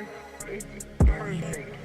time is perfect.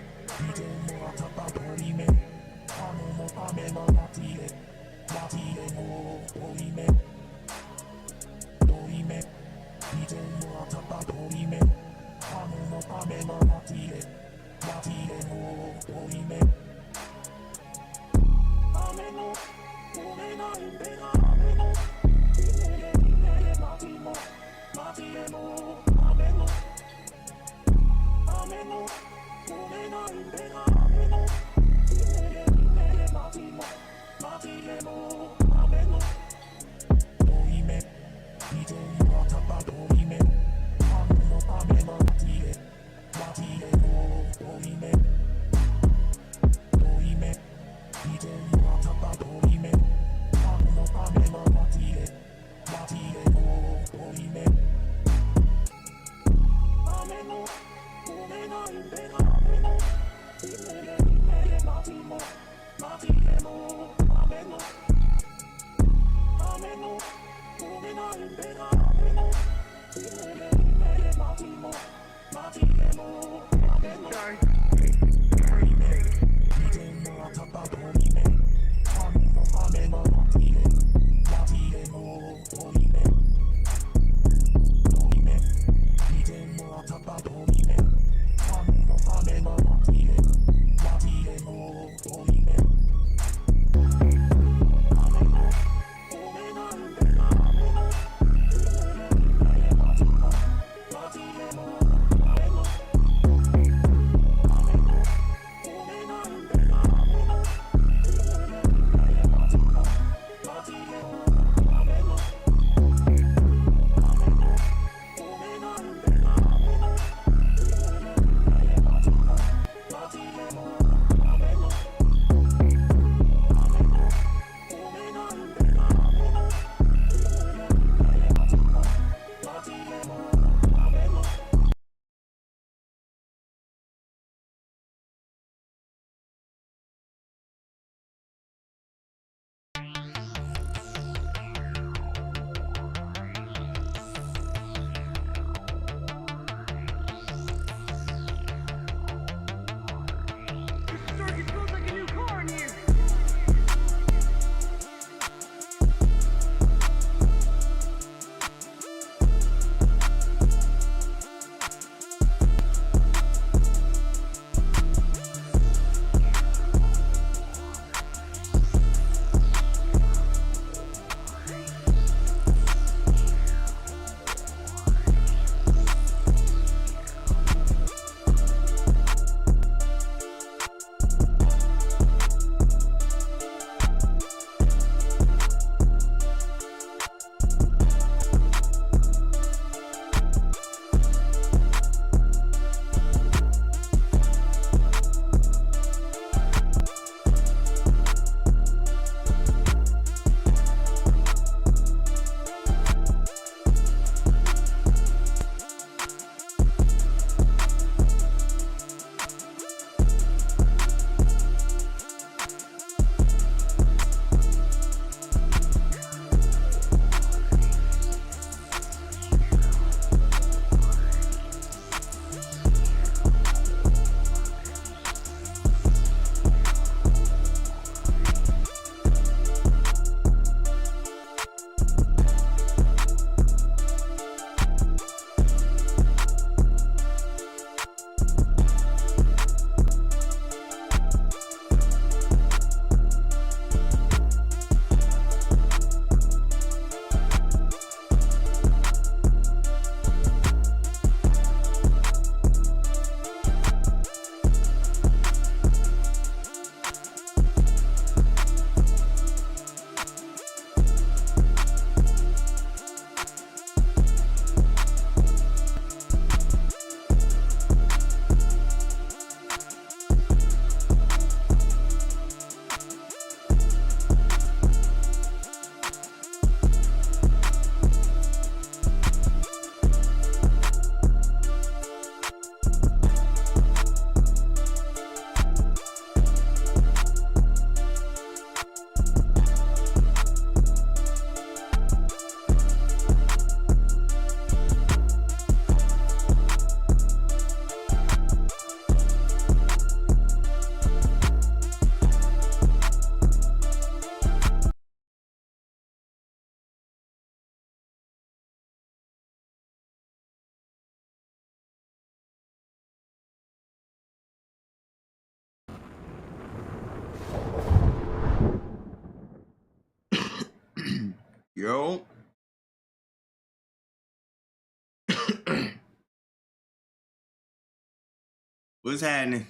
What's happening?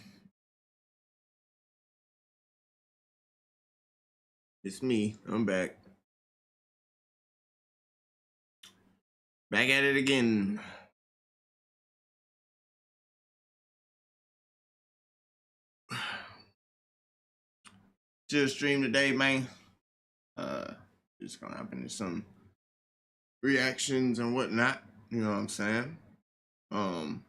It's me. I'm back. Back at it again. Just stream today, man. Just gonna hop into some reactions and whatnot. You know what I'm saying? I'll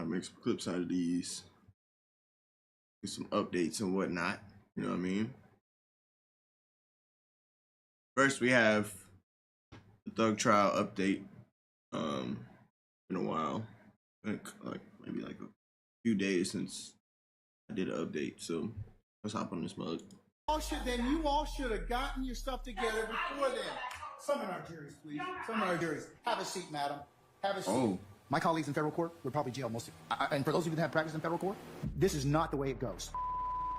make some clips out of these. Get some updates and whatnot. You know what I mean? First, we have the Thug Trial update. Been a while. I think maybe a few days since I did an update. So let's hop on this mug. You all should have gotten your stuff together before then. Summon our juries, please. Summon our juries. Have a seat, madam. Have a seat. Oh. My colleagues in federal court would probably jail most of you. And for those of you that have practiced in federal court, this is not the way it goes.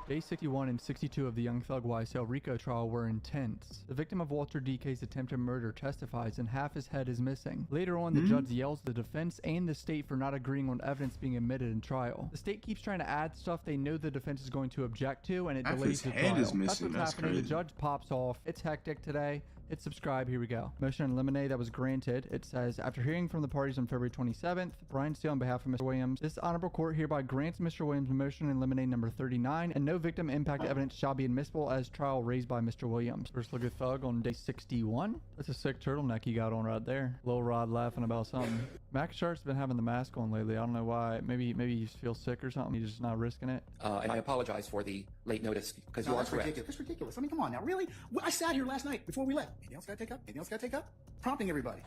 Day 61 and 62 of the Young Thug YSL RICO trial were intense. The victim of Walter DK's attempted murder testifies and half his head is missing. Later on, the judge yells at the defense and the state for not agreeing on evidence being admitted in trial. The state keeps trying to add stuff they know the defense is going to object to, and it delays the trial. Is missing. That's what's happening. Crazy. The judge pops off. It's hectic today. Hit subscribe. Here we go. Motion in limine that was granted. It says, after hearing from the parties on February 27th, Brian Steele on behalf of Mr. Williams, this honorable court hereby grants Mr. Williams motion in limine number 39, and no victim impact evidence shall be admissible as trial raised by Mr. Williams. First look at Thug on day 61. That's a sick turtleneck he got on right there. Lil Rod laughing about something. Max Sharp's been having the mask on lately. I don't know why. Maybe you feels sick or something. He's just not risking it. And I apologize for the late notice because you are That's correct. ridiculous. That's ridiculous. I mean, come on now. Really? I sat here last night before we left. Anything else got to take up? Anything else got to take up? Prompting everybody.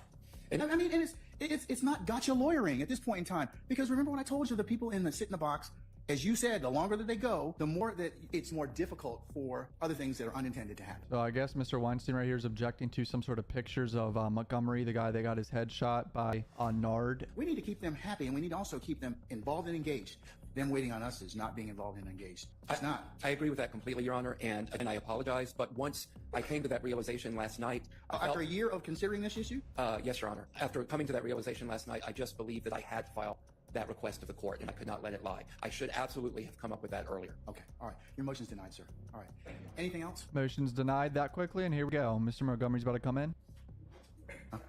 And I mean, and it's not gotcha lawyering at this point in time. Because remember when I told you the people sit in the box, as you said, the longer that they go, the more that it's more difficult for other things that are unintended to happen. So I guess Mr. Weinstein right here is objecting to some sort of pictures of Montgomery, the guy that got his head shot by Nard. We need to keep them happy, and we need to also keep them involved and engaged. Them waiting on us is not being involved and engaged. It's not. I agree with that completely, Your Honor, and again, I apologize. But once I came to that realization last night, After a year of considering this issue? yes, Your Honor. After coming to that realization last night, I just believed that I had to file that request to the court, and I could not let it lie. I should absolutely have come up with that earlier. Okay, all right. Your motion's denied, sir. All right. Anything else? Motion's denied that quickly, and here we go. Mr. Montgomery's about to come in. Okay,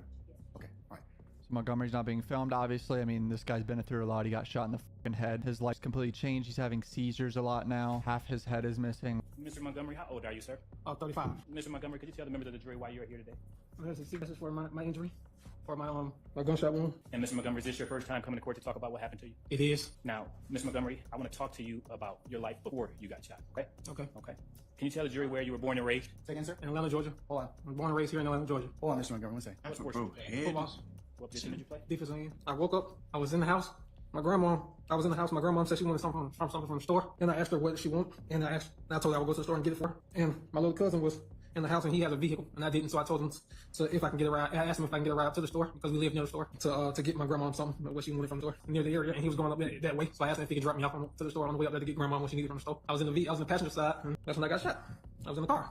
all right. So Montgomery's not being filmed, obviously. I mean, this guy's been through a lot. He got shot in the fucking head. His life's completely changed. He's having seizures a lot now. Half his head is missing. Mr. Montgomery, how old are you, sir? 35. Mr. Montgomery, could you tell the members of the jury why you are here today? This is for my injury, for my gunshot wound. And Mr. Montgomery, is this your first time coming to court to talk about what happened to you? It is. Now, Ms. Montgomery, I want to talk to you about your life before you got shot, okay? Okay. Okay. Can you tell the jury where you were born and raised? Say again, sir? In Atlanta, Georgia. Hold on. I was born and raised here in Atlanta, Georgia. Hold on, Mr. Montgomery. One second. What sports Bro, did you play? head. Football. What position did you play? Defensive end. I woke up. I was in the house. I was in the house. My grandma said she wanted something from the store. And I asked her what she wanted. And I told her I would go to the store and get it for her. And my little cousin was in the house and he had a vehicle and I didn't. So I told him if I can get a ride. I asked him if I can get a ride to the store because we live near the store to get my grandma something, what she wanted from the store near the area. And he was going up that way. So I asked him if he could drop me off to the store on the way up there to get grandma what she needed from the store. I was in the passenger side and that's when I got shot. I was in the car.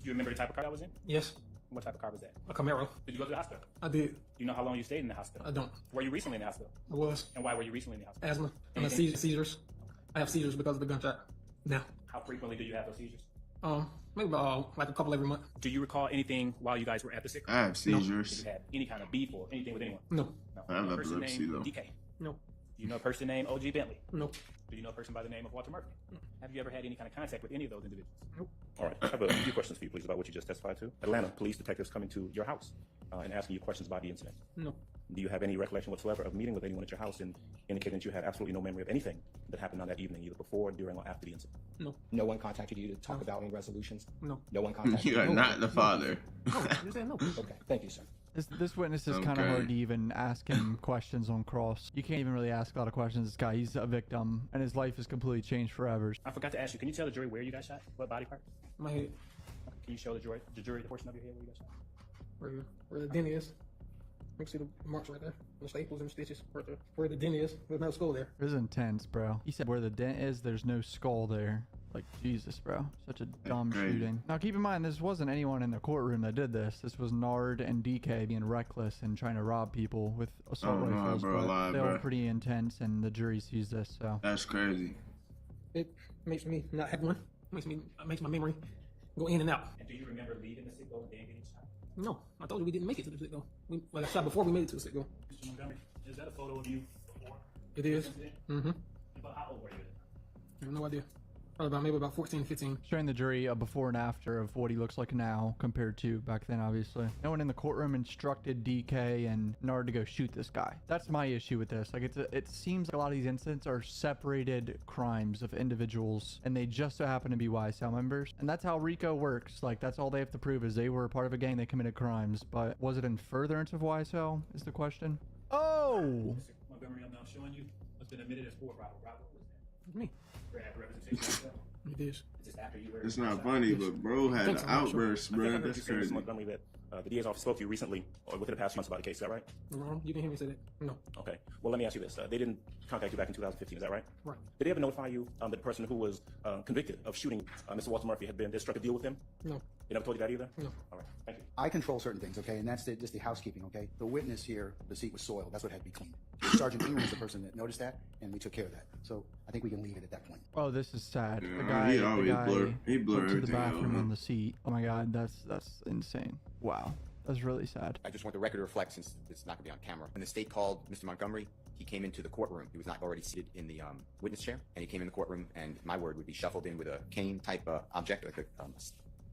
Do you remember the type of car that was in? Yes. What type of car was that? A Camaro. Did you go to the hospital? I did. Do you know how long you stayed in the hospital? I don't. Were you recently in the hospital? I was. And why were you recently in the hospital? Asthma. And Anything? seizures. I have seizures because of the gunshot. Now. How frequently do you have those seizures? Maybe about like a couple every month. Do you recall anything while you guys were at the sick? I have Did seizures. you have any kind of beef or anything with anyone? No. No. I have Do you know a person epilepsy, named though. DK? No. Do you know a person named O.G. Bentley? No. Do you know a person by the name of Walter Murphy? Have you ever had any kind of contact with any of those individuals? Nope. All right, I have a few questions for you, please, about what you just testified to. Atlanta police detectives coming to your house and asking you questions about the incident. No. Do you have any recollection whatsoever of meeting with anyone at your house and indicating that you had absolutely no memory of anything that happened on that evening, either before, during, or after the incident? No. No one contacted you to talk about any resolutions? No. No one contacted You are No. not the father. No. You said no. Okay, thank you, sir. This witness is kind of Okay. hard to even ask him questions on cross. You can't even really ask a lot of questions. This guy, he's a victim, and his life is completely changed forever. I forgot to ask you. Can you tell the jury where you got shot? What body part? My head. Can you show the jury the portion of your head where you got shot? Where the dent is. You can see the marks right there. The staples and stitches right there. Where the dent is. There's no skull there. This is intense, bro. He said where the dent is, there's no skull there. Like, Jesus, bro. Such a dumb crazy. shooting. Now, keep in mind, this wasn't anyone in the courtroom that did this. This was Nard and DK being reckless and trying to rob people with assault Oh, no, rifles. bro, But lie, they were bro. pretty intense, and the jury sees this, so. That's crazy. It makes me not have one. Makes my memory go in and out. And do you remember leaving the sit-go and then getting shot? No, I told you we didn't make it to the sit-go. I shot before we made it to the sit-go. Mr. Montgomery, is that a photo of you before? It is. Mm-hmm. About how old were you? I have no idea. Probably maybe about 14, 15. Showing the jury a before and after of what he looks like now compared to back then, obviously. No one in the courtroom instructed DK and Nard to go shoot this guy. That's my issue with this. Like, it seems like a lot of these incidents are separated crimes of individuals, and they just so happen to be YSL members. And that's how RICO works. Like, that's all they have to prove is they were a part of a gang, they committed crimes. But was it in furtherance of YSL is the question. Oh! Mr. Montgomery, I'm now showing you what's been admitted as four Bravo. Bravo, what was that? Me. Grab representation of It is. Is this after you were? It's not funny, but bro had an outburst, I bro. think I heard That's you say, Mr. crazy. Montgomery, that the DA's office spoke to you recently or within the past months about the case. Is that right? Wrong. You didn't hear me say that. No. Okay. Well, let me ask you this. They didn't contact you back in 2015. Is that right? Right. Did they ever notify you that the person who was convicted of shooting Mr. Walter Murphy had been struck a deal with him? No. They never told you that either? No. All right. Thank you. I control certain things, okay? And that's just the housekeeping, okay? The witness here, the seat was soiled. That's what had to be cleaned. Sergeant Ingram was the person that noticed that, and we took care of that. So I think we can leave it at that point. Oh, this is sad. Yeah, The guy, he the always guy he blur went to the everything out, bathroom huh? on the seat. Oh my God, that's insane. Wow, that's really sad. I just want the record to reflect, since it's not going to be on camera. When the state called Mr. Montgomery, he came into the courtroom. He was not already seated in the witness chair, and he came in the courtroom, and my word would be shuffled in with a cane type object, like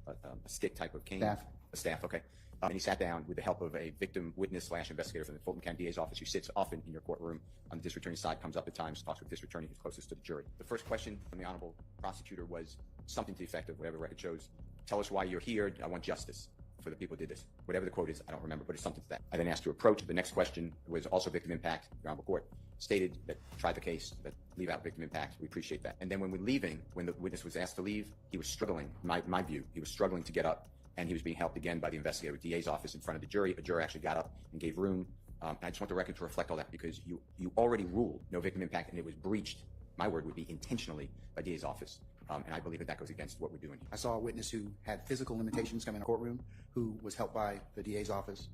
a stick type of cane. Staff. A staff, okay. And he sat down with the help of a victim witness / investigator from the Fulton County DA's office, who sits often in your courtroom on the district attorney's side, comes up at times, talks with the district attorney who's closest to the jury. The first question from the honorable prosecutor was something to the effect of, whatever the record shows, tell us why you're here. I want justice for the people who did this. Whatever the quote is, I don't remember, but it's something to that. I then asked to approach. The next question was also victim impact. The honorable court stated that tried the case, but leave out victim impact. We appreciate that. And then when we're leaving, when the witness was asked to leave, he was struggling, my view, he was struggling to get up. And he was being helped again by the investigator with DA's office in front of the jury. A juror actually got up and gave room. I just want the record to reflect all that, because you already ruled no victim impact, and it was breached, my word would be intentionally, by DA's office. And I believe that goes against what we're doing. I saw a witness who had physical limitations come in the courtroom, who was helped by the DA's office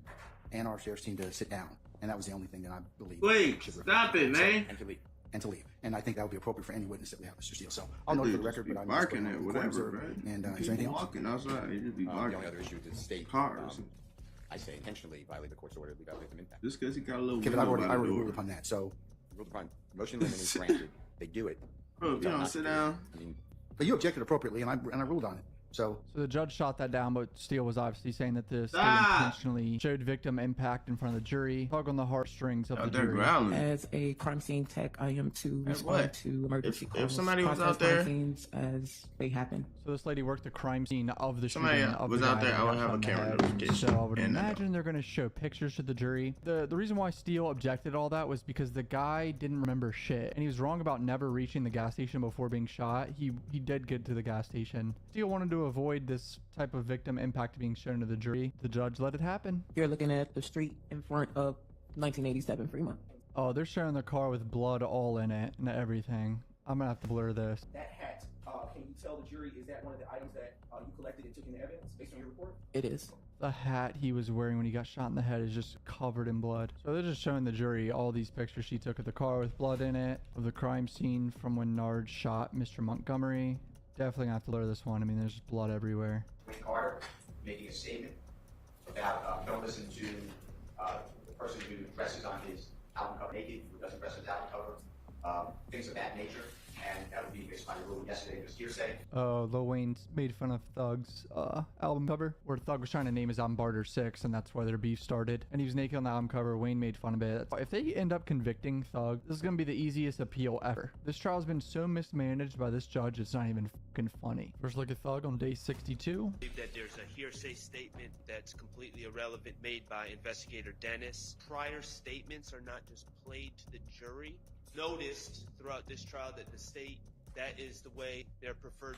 and our sheriff's team to sit down. And that was the only thing that I believe. Wait, should stop it, man. And to leave. And to leave. And I think that would be appropriate for any witness that we have, Mr. Steele. So I'll note for the record, but I'm barking at whatever, right? And is People there anything else? walking outside, they just be The barking. only other issue is the state. Cars. I say intentionally violate the court's order, leave out victim impact. Just because he got a little Okay, but window I by already the ruled door. upon that. So, Ruled upon motion limited is granted. They do it. Bro, if you don't sit down. I mean, but you objected appropriately, and I ruled on it. So So the judge shot that down, but Steele was obviously saying that the state Stop! intentionally showed victim impact in front of the jury, tug on the heartstrings of Out the there jury. growling. As a crime scene tech, I am to At respond what? to emergency If calls. somebody was process out there- crime scenes as they happen. So this lady worked the crime scene of the Somebody shooting of was the out guy there, that I would got have shot a in the camera head. notification So I would and a- imagine they're going to show pictures to the jury. The reason why Steele objected to all that was because the guy didn't remember shit, and he was wrong about never reaching the gas station before being shot. He did get to the gas station. Steele wanted to avoid this type of victim impact being shown to the jury. The judge let it happen. You're looking at the street in front of 1987 Fremont. Oh, they're showing the car with blood all in it and everything. I'm gonna have to blur this. That hat, can you tell the jury, is that one of the items that you collected and took into evidence based on your report? It is. The hat he was wearing when he got shot in the head is just covered in blood. So they're just showing the jury all these pictures she took of the car with blood in it, of the crime scene from when Nard shot Mr. Montgomery. Definitely gonna have to blur this one. I mean, there's just blood everywhere. Wayne Carter making a statement about don't listen to the person who dresses on his album cover naked, who doesn't dress on his album cover, things of that nature. And that would be based on your ruling yesterday, it was hearsay. Lil Wayne made fun of Thug's album cover, where Thug was trying to name his album Barter 6, and that's where their beef started. And he was naked on the album cover. Wayne made fun of it. If they end up convicting Thug, this is going to be the easiest appeal ever. This trial's been so mismanaged by this judge, it's not even fucking funny. First look at Thug on day 62. That there's a hearsay statement that's completely irrelevant made by investigator Dennis. Prior statements are not just played to the jury. Noticed throughout this trial that the state, that is the way, their preferred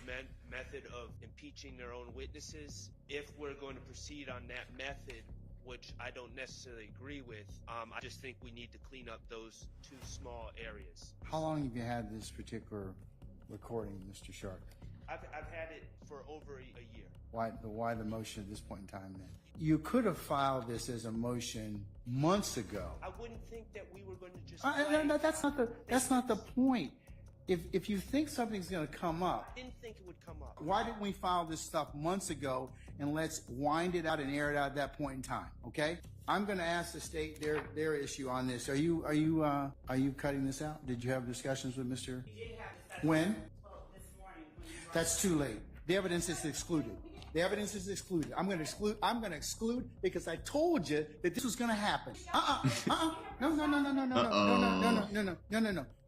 method of impeaching their own witnesses. If we're going to proceed on that method, which I don't necessarily agree with, I just think we need to clean up those two small areas. how long have you had this particular recording, Mr. Sharp? I've had it for over a year. Why the motion at this point in time then? You could have filed this as a motion months ago. I wouldn't think that we were going to just. No, that's not the point. If you think something's going to come up, I didn't think it would come up. why didn't we file this stuff months ago and let's wind it out and air it out at that point in time? Okay, I'm going to ask the state their issue on this. Are you cutting this out? Did you have discussions with Mr. When? This morning. That's too late. The evidence is excluded. The evidence is excluded. I'm going to exclude because I told you that this was going to happen. No.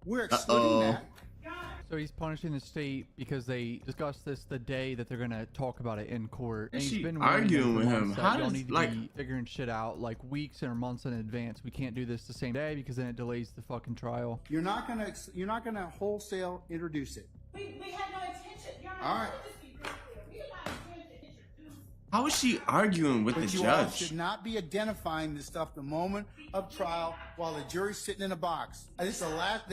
We're excluding that. So he's punishing the state because they discussed this the day that they're gonna talk about it in court. And She he's been arguing with him. How How y'all does, need to like, be figuring shit out like weeks or months in advance. We can't do this the same day because then it delays the fucking trial. You're not gonna wholesale introduce it. We had no intention. Your Honor, All right. let this be real clear. We did not intend to introduce. how is she arguing with the But you all judge? should not be identifying this stuff the moment of trial while the jury's sitting in a box. This is the last.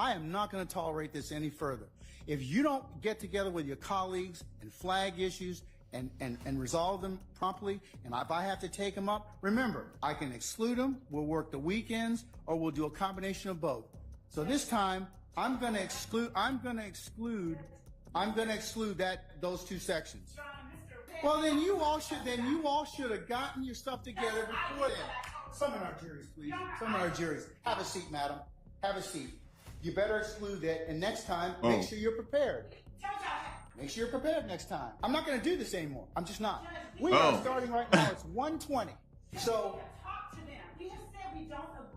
I am not gonna tolerate this any further. If you don't get together with your colleagues and flag issues and resolve them promptly, and if I have to take them up, remember, I can exclude them, we'll work the weekends, or we'll do a combination of both. So this time, I'm gonna exclude those two sections. Well, then you all should have gotten your stuff together before then. Some of our juries, please. Some of our juries. Have a seat, madam. Have a seat. You better exclude that, and next time, make sure you're prepared. Make sure you're prepared next time. I'm not going to do this anymore. I'm just not. We are starting right now. It's 1:20. So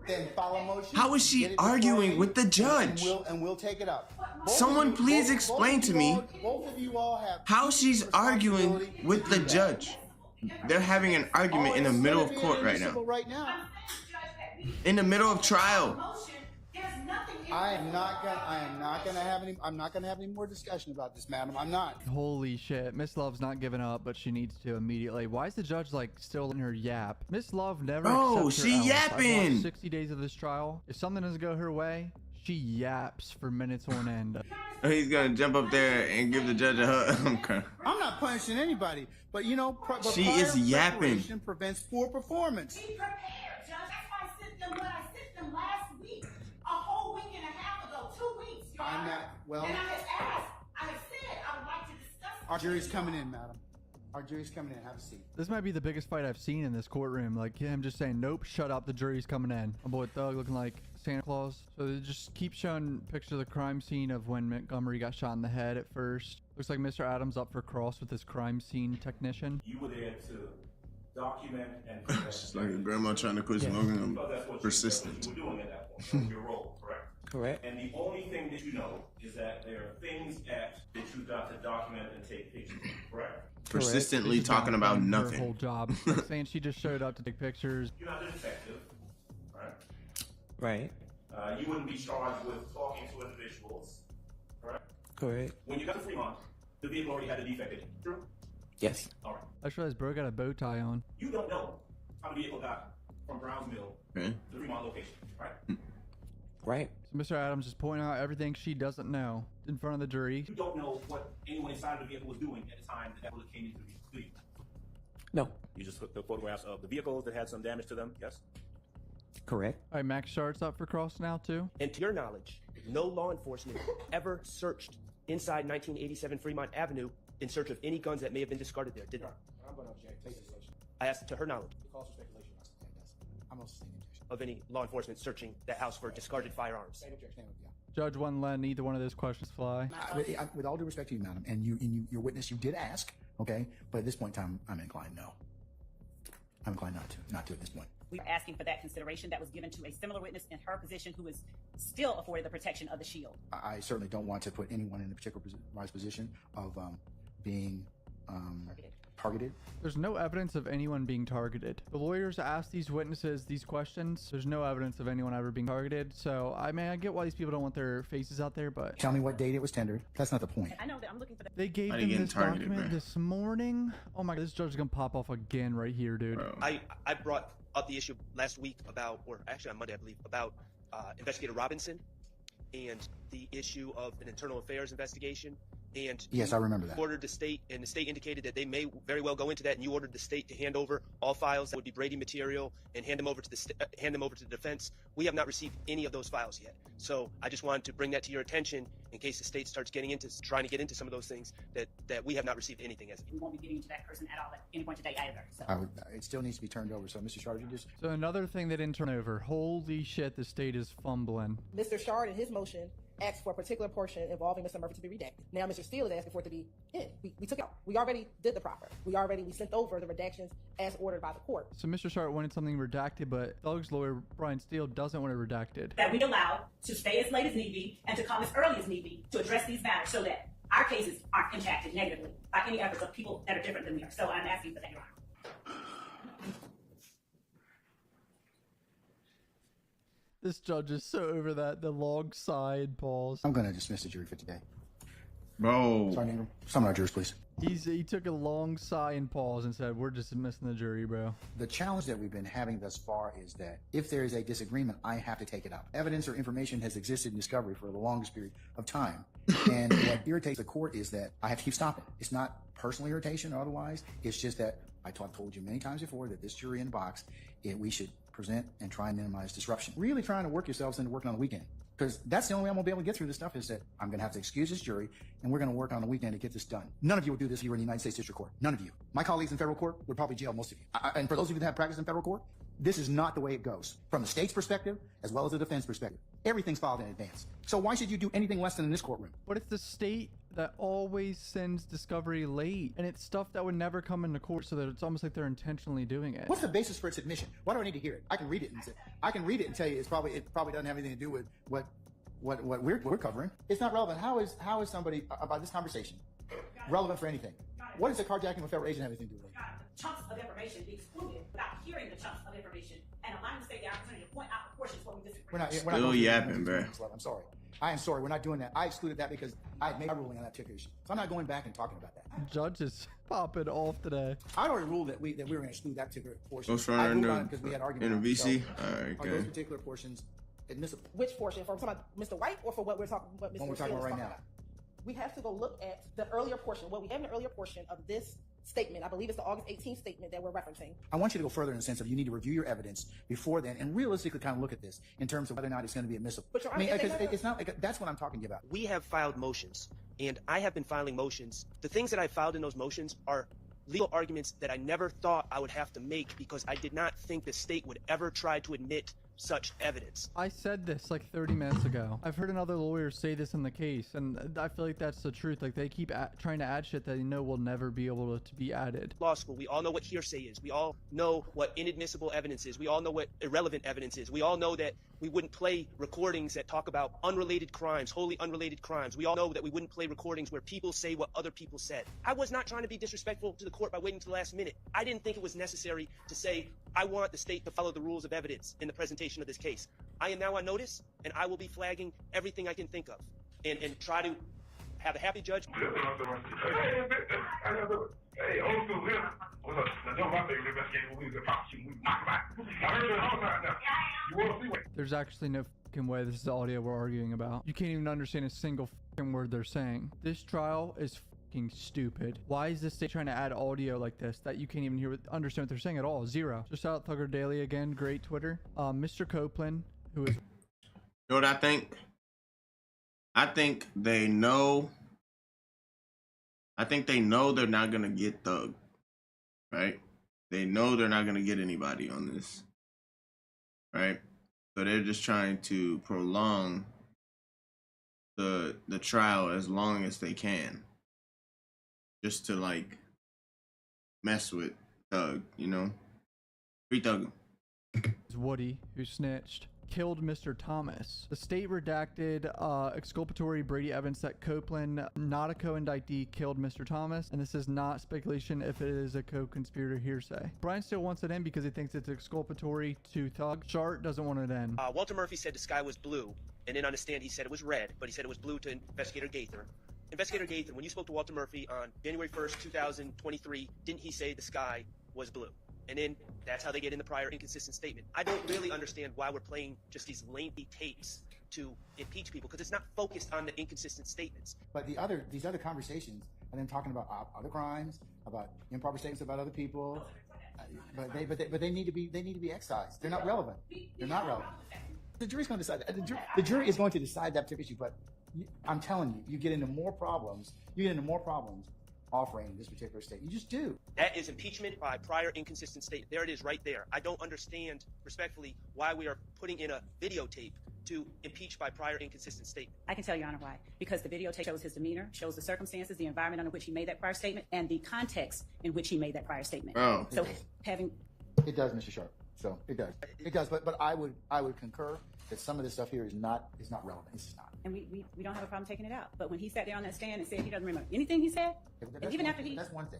then file a motion. How is she arguing with the judge? And we'll take it up. Someone please explain to me Both of you all have how she's arguing with the judge. They're having an argument in the middle of court right now. In the middle of trial. I'm not gonna have any more discussion about this, madam. I'm not. Holy shit. Miss Love's not giving up, but she needs to immediately. Why is the judge like still in her yap? Miss Love never accepts her she L's. yapping. I've watched 60 days of this trial. If something doesn't go her way, she yaps for minutes on end. He's gonna jump up there and give the judge a hug. Okay. I'm not punishing anybody, but you know, she is yapping. Preparation prevents poor performance. Be prepared, Judge. That's why I sent them what I sent them last week, a whole week and a half ago, 2 weeks, Your I'm Honor. not. Well, And I have asked, I have said I would like to discuss. our jury's coming in, madam. Our jury's coming in. Have a seat. This might be the biggest fight I've seen in this courtroom. Like him just saying, nope, shut up, the jury's coming in. My boy Thug looking like Santa Claus. So they just keep showing pictures of the crime scene of when Montgomery got shot in the head at first. Looks like Mr. Adams up for cross with his crime scene technician. You were there to document and It's like a grandma trying to quit smoking. I'm persistent. You were doing at that point. That was your role, correct? Correct. And the only thing that you know is that there are things that you got to document and take pictures of, correct? Persistently She's talking about downplaying nothing. Her whole job. Like saying she just showed up to take pictures. You're not a detective, right? Right. You wouldn't be charged with talking to individuals, correct? Correct. When you got to Fremont, the vehicle already had a defect in it, true? Yes. All right. I just realized bro got a bow tie on. You don't know how the vehicle got from Browns Mill to the Fremont location, right? Right. So Mr. Adams is pointing out everything she doesn't know in front of the jury. You don't know what anyone inside of the vehicle was doing at the time that bullet came into the vehicle. No. You just took the photographs of the vehicles that had some damage to them, yes? Correct. All right, Max Shart's up for cross now too. And to your knowledge, no law enforcement ever searched inside 1987 Fremont Avenue in search of any guns that may have been discarded there, did they? I'm going to object. Take this session. I asked to her knowledge Calls for speculation. I'm also saying objection. of any law enforcement searching that house for discarded firearms. Same objection. Yeah. Judge wouldn't let neither one of those questions fly. With all due respect to you, madam, and your witness, you did ask, okay? But at this point in time, I'm inclined no. I'm inclined not to at this point. We are asking for that consideration that was given to a similar witness in her position who is still afforded the protection of the shield. I certainly don't want to put anyone in a particular position of being targeted. There's no evidence of anyone being targeted. The lawyers asked these witnesses these questions. There's no evidence of anyone ever being targeted. So, I mean, I get why these people don't want their faces out there, but... Tell me what date it was tendered. That's not the point. I know that I'm looking for that. They gave them this document this morning. Oh my God, this judge is gonna pop off again right here, dude. I brought up the issue last week about, or actually on Monday, I believe, about investigator Robinson and the issue of an internal affairs investigation. And Yes, I remember that. Ordered the state, and the state indicated that they may very well go into that. And you ordered the state to hand over all files that would be Brady material and hand them over to the defense. We have not received any of those files yet. So I just wanted to bring that to your attention in case the state starts trying to get into some of those things that we have not received anything as of yet. We won't be getting to that person at all at any point today either. So. It still needs to be turned over. So, Mr. Shard, you just... So another thing they didn't turn over. Holy shit, the state is fumbling. Mr. Shard in his motion asked for a particular portion involving Mr. Murphy to be redacted. Now Mr. Steele is asking for it to be in. We took it out. We already did the proper. We sent over the redactions as ordered by the court. So Mr. Sharp wanted something redacted, but Thug's lawyer, Brian Steele, doesn't want it redacted. That we allowed to stay as late as need be and to come as early as need be to address these matters so that our cases aren't impacted negatively by any efforts of people that are different than we are. So I'm asking for that, Your Honor. This judge is so over that. The long side pause. I'm going to dismiss the jury for today. Bro. Sorry, Ingram. Some of our jurors, please. He took a long sigh and pause and said, we're dismissing the jury, bro. The challenge that we've been having thus far is that if there is a disagreement, I have to take it up. Evidence or information has existed in discovery for the longest period of time. And what irritates the court is that I have to keep stopping. It's not personal irritation or otherwise. It's just that I told you many times before that this jury in the box, we should present and try and minimize disruption. Really trying to work yourselves into working on the weekend. Because that's the only way I'm going to be able to get through this stuff is that I'm going to have to excuse this jury and we're going to work on the weekend to get this done. None of you will do this here in the United States District Court. None of you. My colleagues in federal court would probably jail most of you. And for those of you that have practiced in federal court, this is not the way it goes. From the state's perspective, as well as the defense perspective. Everything's filed in advance. So why should you do anything less than in this courtroom? But it's the state that always sends discovery late. And it's stuff that would never come into court, so that it's almost like they're intentionally doing it. What's the basis for its admission? Why do I need to hear it? I can read it and tell you it probably doesn't have anything to do with what we're covering. It's not relevant. How is somebody about this conversation relevant for anything? What does a carjacking of a federal agent have anything to do with it? Chunks of information be excluded without hearing the chunks of information and allowing the state the opportunity to point out the portions where we disagree. We're not Still yapping, bro. I'm sorry. I am sorry. We're not doing that. I excluded that because I had made a ruling on that particular issue. So I'm not going back and talking about that. Judge is popping off today. I already ruled that we were going to exclude that particular portion. I ruled on it because we had argument in a VC. So, all right, are those particular portions admissible? Which portion? For talking about Mr. White or for what we're talking? What Mr. What we're talking about right now. We have to go look at the earlier portion. What we have in the earlier portion of this statement, I believe it's the August 18th statement that we're referencing. I want you to go further in the sense of you need to review your evidence before then and realistically kind of look at this in terms of whether or not it's going to be admissible. But it's not like that's what I'm talking to you about. We have filed motions, and I have been filing motions. The things that I filed in those motions are legal arguments that I never thought I would have to make because I did not think the state would ever try to admit such evidence. I said this like 30 minutes ago. I've heard another lawyer say this in the case, and I feel like that's the truth. Like, they keep trying to add shit that they know will never be able to be added. Law school, we all know what hearsay is. We all know what inadmissible evidence is. We all know what irrelevant evidence is. We all know that we wouldn't play recordings that talk about unrelated crimes, wholly unrelated crimes. We all know that we wouldn't play recordings where people say what other people said. I was not trying to be disrespectful to the court by waiting to the last minute. I didn't think it was necessary to say, I want the state to follow the rules of evidence in the presentation of this case. I am now on notice, and I will be flagging everything I can think of and try to have a happy judge. There's actually no fucking way this is the audio we're arguing about. You can't even understand a single fucking word they're saying. This trial is fucking stupid. Why is this state trying to add audio like this that you can't even understand what they're saying at all? Zero. Just out Thugger Daily again. Great Twitter. Mr. Copeland, who is... You know what I think? I think they know they're not going to get Thug, right? They know they're not going to get anybody on this, right? So they're just trying to prolong the trial as long as they can, just to, like, mess with Thug, you know? Free Thug. Woody, who snitched, killed Mr. Thomas. The state redacted exculpatory Brady evidence that Copeland, not a co-indictee, killed Mr. Thomas, and this is not speculation if it is a co-conspirator hearsay. Brian still wants it in because he thinks it's exculpatory to Thug. Shart doesn't want it in. Walter Murphy said the sky was blue, and then on the stand he said it was red, but he said it was blue to Investigator Gaither. Investigator Gaither, when you spoke to Walter Murphy on January 1st, 2023, didn't he say the sky was blue? And then that's how they get in the prior inconsistent statement. I don't really understand why we're playing just these lengthy tapes to impeach people because it's not focused on the inconsistent statements. But these other conversations and them talking about other crimes, about improper statements about other people, but they need to be excised. They're not relevant. They're not relevant. The jury's going to decide that. The jury is going to decide that particular issue. But I'm telling you, you get into more problems. Offering this particular statement. You just do. That is impeachment by prior inconsistent statement. There it is right there. I don't understand, respectfully, why we are putting in a videotape to impeach by prior inconsistent statement. I can tell Your Honor why. Because the videotape shows his demeanor, shows the circumstances, the environment under which he made that prior statement, and the context in which he made that prior statement. Oh. So having... It does, Mr. Sharp. So it does. It does. But I would concur that some of this stuff here is not relevant. It's just not. And we don't have a problem taking it out. But when he sat there on that stand and said he doesn't remember anything he said, and even after he... That's one thing.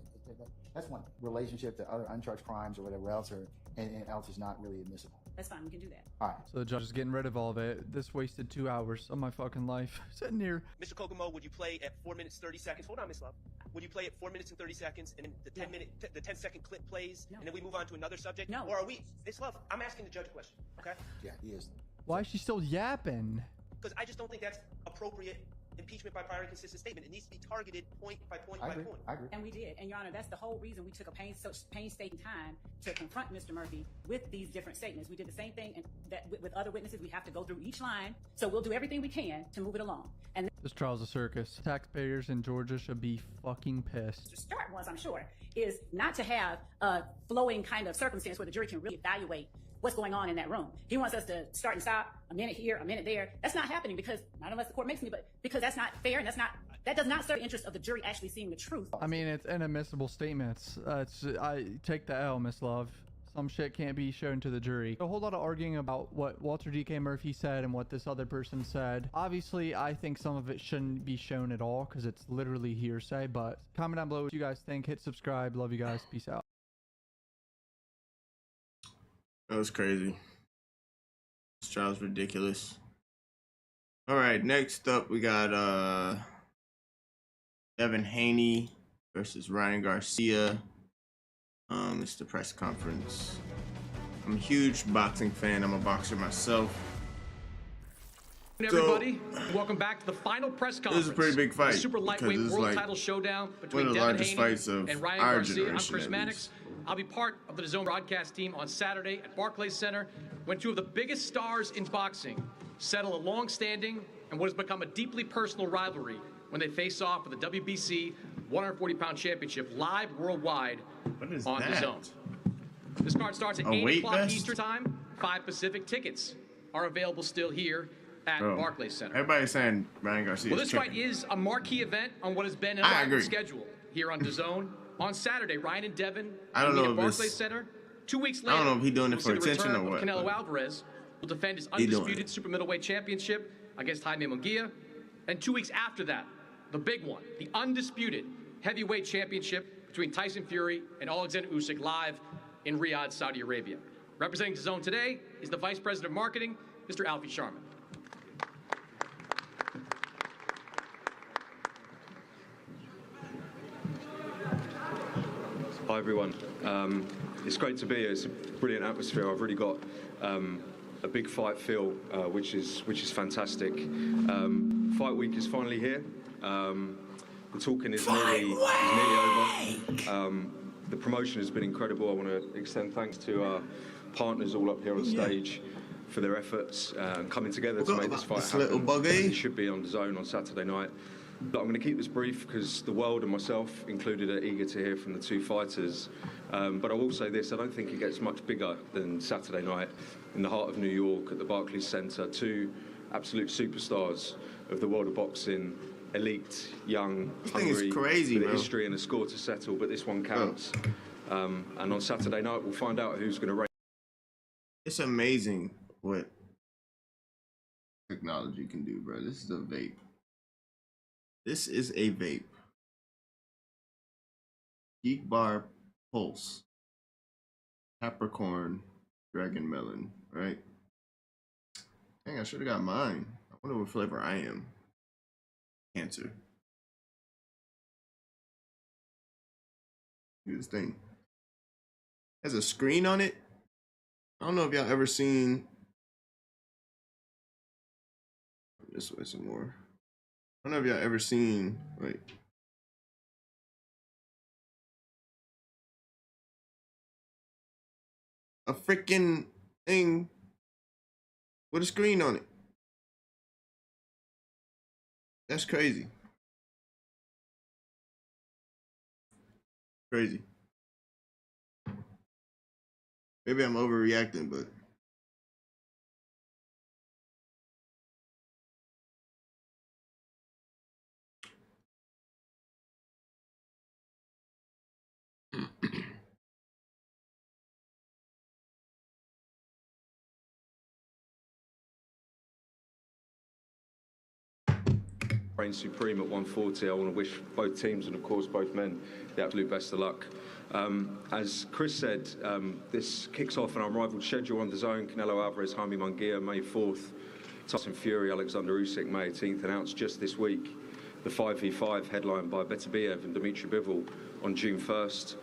That's one relationship to other uncharged crimes or whatever else, and else is not really admissible. That's fine. We can do that. All right. So the judge is getting rid of all of it. This wasted 2 hours of my fucking life sitting here. Mr. Kokomo, would you play at 4 minutes 30 seconds? Hold on, Miss Love. Would you play at 4 minutes and 30 seconds, and then the 10-second clip plays, and then we move on to another subject? No. Or are we, Miss Love? I'm asking the judge a question. Okay. Yeah, he is. Why is she still yapping? Because I just don't think that's appropriate impeachment by prior inconsistent statement. It needs to be targeted point by point by point. I agree. And we did. And Your Honor, that's the whole reason we took a such painstaking time to confront Mr. Murphy with these different statements. We did the same thing and that with other witnesses. We have to go through each line. So we'll do everything we can to move it along. And this trial's a circus. Taxpayers in Georgia should be fucking pissed. the start was, I'm sure, is not to have a flowing kind of circumstance where the jury can really evaluate what's going on in that room. He wants us to start and stop, a minute here, a minute there. That's not happening because, not unless the court makes me, but because that's not fair and that does not serve the interest of the jury actually seeing the truth. I mean, it's inadmissible statements. I take the L, Miss Love. Some shit can't be shown to the jury. A whole lot of arguing about what Walter D.K. Murphy said and what this other person said. Obviously, I think some of it shouldn't be shown at all because it's literally hearsay, but comment down below what you guys think. Hit subscribe. Love you guys. Peace out. That was crazy. This trial's ridiculous. All right, next up we got Devin Haney versus Ryan Garcia. It's the press conference. I'm a huge boxing fan. I'm a boxer myself. Everybody, welcome back to the final press conference. This is a pretty big fight. The super lightweight world title showdown between Devin Haney and Ryan Garcia. I'm Chris Mannix. I'll be part of the DAZN broadcast team on Saturday at Barclays Center when two of the biggest stars in boxing settle a long-standing and what has become a deeply personal rivalry when they face off for the WBC 140-pound championship live worldwide on DAZN. This card starts at 8 o'clock Eastern Time, 5 Pacific. Tickets are available still here at Barclays Center. Everybody's saying Ryan Garcia. Well, this fight is a marquee event on what has been an elaborate schedule here on DAZN. On Saturday, Ryan and Devin meet at Barclays Center. 2 weeks later, I don't know if he's doing it for attention or what. Canelo Alvarez will defend his undisputed super middleweight championship against Jaime Munguia. And 2 weeks after that, the big one, the undisputed heavyweight championship between Tyson Fury and Alexander Usyk live in Riyadh, Saudi Arabia. Representing DAZN today is the Vice President of Marketing, Mr. Alfie Sharman. Hi everyone, it's great to be here. It's a brilliant atmosphere. I've really got a big fight feel, which is fantastic. Fight week is finally here. The talking is nearly over. The promotion has been incredible. I want to extend thanks to our partners all up here on stage for their efforts coming together to make this fight happen. It should be on DAZN on Saturday night. But I'm going to keep this brief because the world and myself included are eager to hear from the two fighters. But I will say this, I don't think it gets much bigger than Saturday night in the heart of New York at the Barclays Center. Two absolute superstars of the world of boxing, elite, young, hungry, with a history and a score to settle, but this one counts. And on Saturday night, we'll find out who's going to reign. It's amazing what technology can do, bro. This is a vape. This is a vape. Geek Bar Pulse. Capricorn Dragon Melon, right? Dang, I should have got mine. I wonder what flavor I am. Cancer. Look at this thing. It has a screen on it. I don't know if y'all ever seen this way some more. I don't know if y'all ever seen like a freaking thing with a screen on it. That's crazy. Crazy. Maybe I'm overreacting, but reign supreme at 140. I want to wish both teams and, of course, both men the absolute best of luck. As Chris said, this kicks off an unrivaled schedule on DAZN. Canelo Alvarez, Jaime Munguia, May 4th. Tyson Fury, Alexander Usyk, May 18th. Announced just this week. The 5v5 headlined by Beterbiev and Dmitry Bivol on June 1st.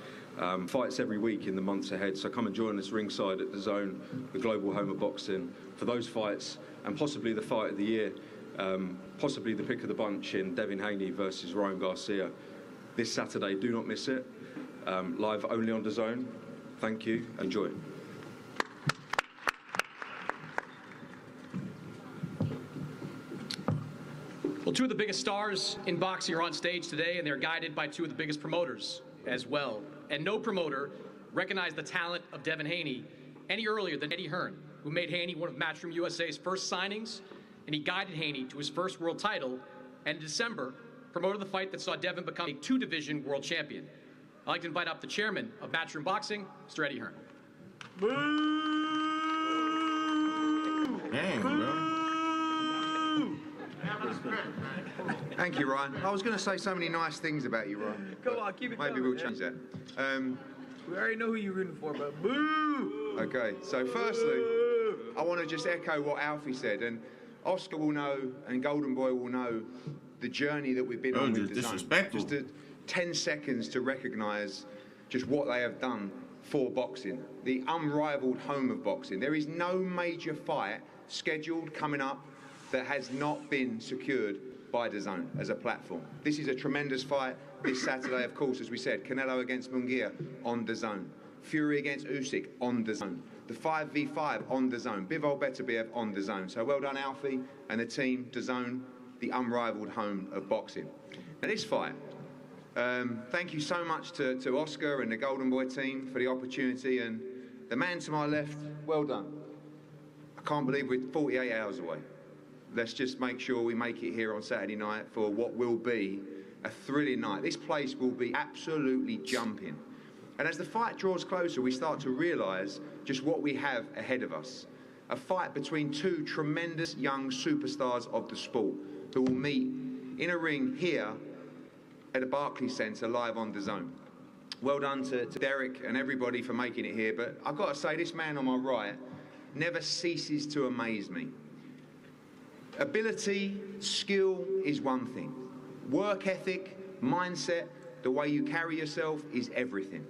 Fights every week in the months ahead, so come and join us ringside at DAZN, the global home of boxing, for those fights and possibly the fight of the year. Possibly the pick of the bunch in Devin Haney versus Ryan Garcia this Saturday. Do not miss it. Live only on DAZN. Thank you. Enjoy. Well, two of the biggest stars in boxing are on stage today, and they're guided by two of the biggest promoters as well. And no promoter recognized the talent of Devin Haney any earlier than Eddie Hearn, who made Haney one of Matchroom USA's first signings, and he guided Haney to his first world title, and in December, promoted the fight that saw Devin become a two-division world champion. I'd like to invite up the chairman of Matchroom Boxing, Mr. Eddie Hearn. dang, bro. Thank you, Ryan. I was going to say so many nice things about you, Ryan. Come on, keep it Maybe coming, we'll man. change that. We already know who you're rooting for, but boo! Okay, so firstly, I want to just echo what Alfie said, and Oscar will know, and Golden Boy will know the journey that we've been on with DAZN. Disrespectful. Just 10 seconds to recognise just what they have done for boxing, the unrivaled home of boxing. There is no major fight scheduled coming up that has not been secured by DAZN as a platform. This is a tremendous fight this Saturday, of course, as we said. Canelo against Munguia on DAZN. Fury against Usyk on DAZN. The 5v5 on DAZN. Bivol Beterbiev on DAZN. So well done, Alfie and the team, DAZN, the unrivaled home of boxing. Now this fight, thank you so much to Oscar and the Golden Boy team for the opportunity, and the man to my left, well done. I can't believe we're 48 hours away. Let's just make sure we make it here on Saturday night for what will be a thrilling night. This place will be absolutely jumping. And as the fight draws closer, we start to realise just what we have ahead of us. A fight between two tremendous young superstars of the sport who will meet in a ring here at the Barclays Centre live on DAZN. Well done to Derek and everybody for making it here, but I've got to say, this man on my right never ceases to amaze me. Ability, skill is one thing. Work ethic, mindset, the way you carry yourself is everything.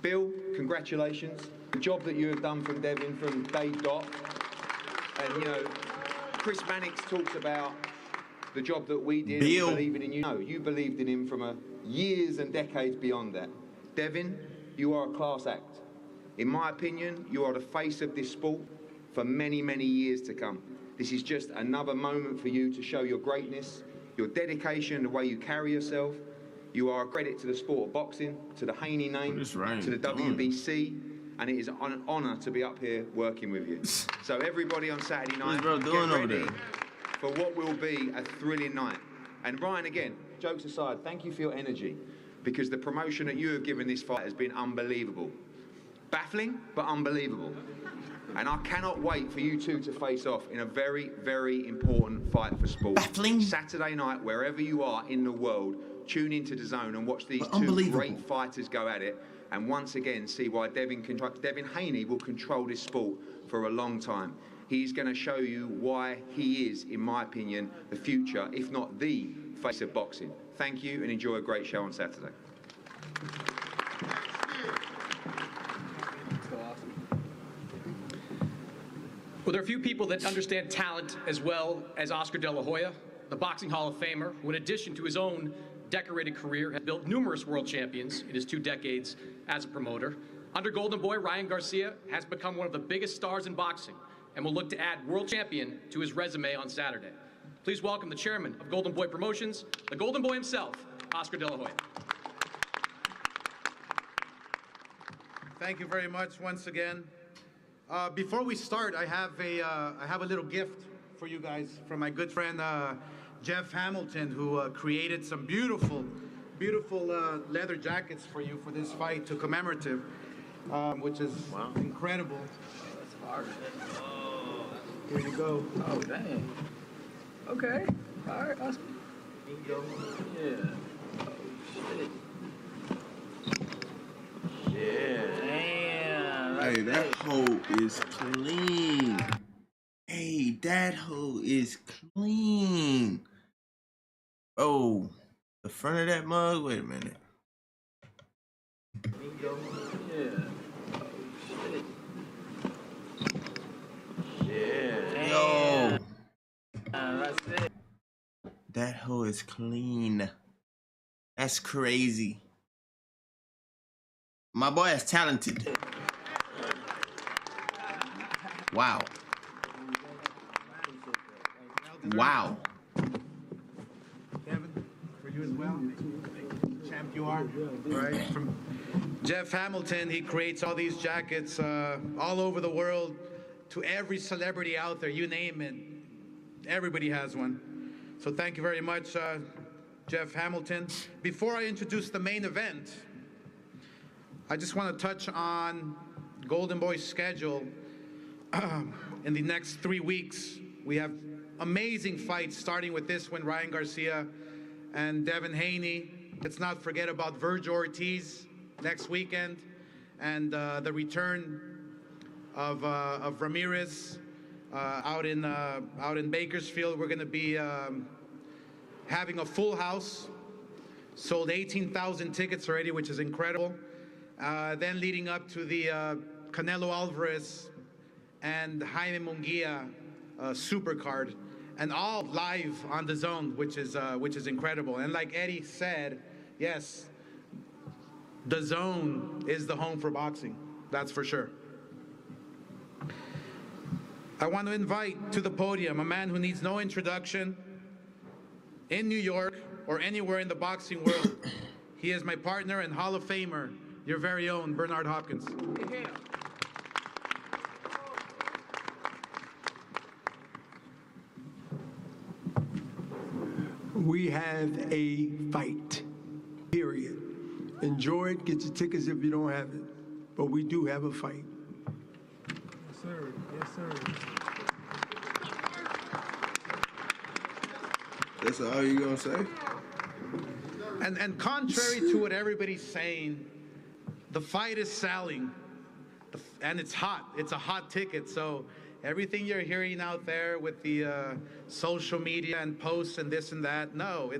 Bill, congratulations. The job that you have done from Devin from day dot. And, you know, Chris Mannix talks about the job that we did, Bill. believing in you. No, you believed in him from years and decades beyond that. Devin, you are a class act. In my opinion, you are the face of this sport for many, many years to come. This is just another moment for you to show your greatness, your dedication, the way you carry yourself. You are a credit to the sport of boxing, to the Haney name, to the WBC, and it is an honour to be up here working with you. So everybody on Saturday night, get ready for what will be a thrilling night. And Ryan, again, jokes aside, thank you for your energy, because the promotion that you have given this fight has been unbelievable. Baffling, but unbelievable. And I cannot wait for you two to face off in a very, very important fight for sport. Baffling. Saturday night, wherever you are in the world, tune into DAZN and watch these two great fighters go at it. And once again, see why Devin Haney will control this sport for a long time. He's going to show you why he is, in my opinion, the future, if not the face of boxing. Thank you and enjoy a great show on Saturday. Well, there are a few people that understand talent as well as Oscar De La Hoya, the Boxing Hall of Famer, who in addition to his own decorated career has built numerous world champions in his 2 decades as a promoter. Under Golden Boy, Ryan Garcia has become one of the biggest stars in boxing and will look to add world champion to his resume on Saturday. Please welcome the chairman of Golden Boy Promotions, the Golden Boy himself, Oscar De La Hoya. Thank you very much once again. Before we start, I have a little gift for you guys from my good friend Jeff Hamilton, who created some beautiful leather jackets for you for this fight to commemorative, which is incredible. That's hard. Oh. Here you go. Oh, dang. Okay. All right, Oscar. Here you go. Yeah. Oh, shit. Yeah. Damn. Hey, that hole is clean. Hey, that hole is clean. Oh, the front of that mug? Wait a minute. Here you go. Yeah. Oh, shit. Yeah. Yo. That's it. That hole is clean. That's crazy. My boy is talented. Wow. Wow. Kevin, for you as well. Champ you are. Right. From Jeff Hamilton, he creates all these jackets all over the world to every celebrity out there. You name it. Everybody has one. So thank you very much, Jeff Hamilton. Before I introduce the main event, I just want to touch on Golden Boy's schedule. In the next 3 weeks, we have amazing fights, starting with this one, Ryan Garcia and Devin Haney. Let's not forget about Virgil Ortiz next weekend, and the return of Ramirez out in Bakersfield. We're going to be having a full house. Sold 18,000 tickets already, which is incredible. Then leading up to the Canelo Alvarez and Jaime Munguia super card, and all live on the Zone, which is incredible. And like Eddie said, yes, the Zone is the home for boxing. That's for sure. I want to invite to the podium a man who needs no introduction in New York or anywhere in the boxing world. He is my partner and Hall of Famer, your very own Bernard Hopkins. Yeah. We have a fight, period. Enjoy it, get your tickets if you don't have it. But we do have a fight. Yes, sir. Yes, sir. That's all you gonna say? And contrary to what everybody's saying, the fight is selling. And it's hot. It's a hot ticket. So everything you're hearing out there with the social media and posts and this and that, no,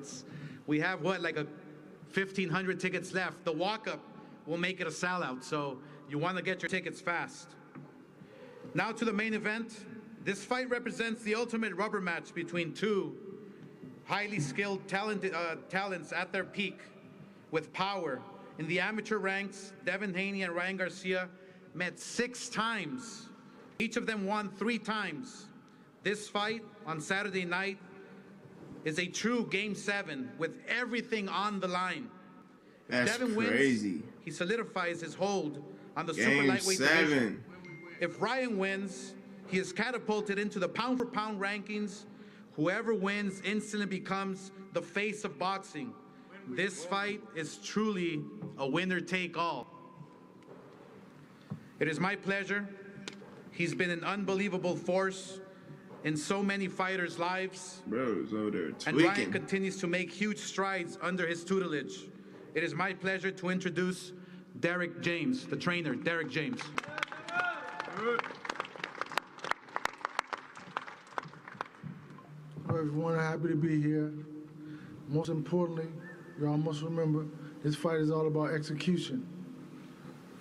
we have like 1,500 tickets left. The walk-up will make it a sellout, so you want to get your tickets fast. Now to the main event. This fight represents the ultimate rubber match between two highly skilled talents at their peak with power. In the amateur ranks, Devin Haney and Ryan Garcia met 6 times. Each of them won 3 times. This fight on Saturday night is a true Game 7 with everything on the line. If That's Devin crazy. wins, he solidifies his hold on the Game super lightweight 7. division. If Ryan wins, he is catapulted into the pound-for-pound rankings. Whoever wins instantly becomes the face of boxing. This fight is truly a winner-take-all. It is my pleasure. He's been an unbelievable force in so many fighters' lives. Bro, it's over there And tweaking. Ryan continues to make huge strides under his tutelage. It is my pleasure to introduce Derek James, the trainer, Derek James. Well, everyone, happy to be here. Most importantly, y'all must remember, this fight is all about execution.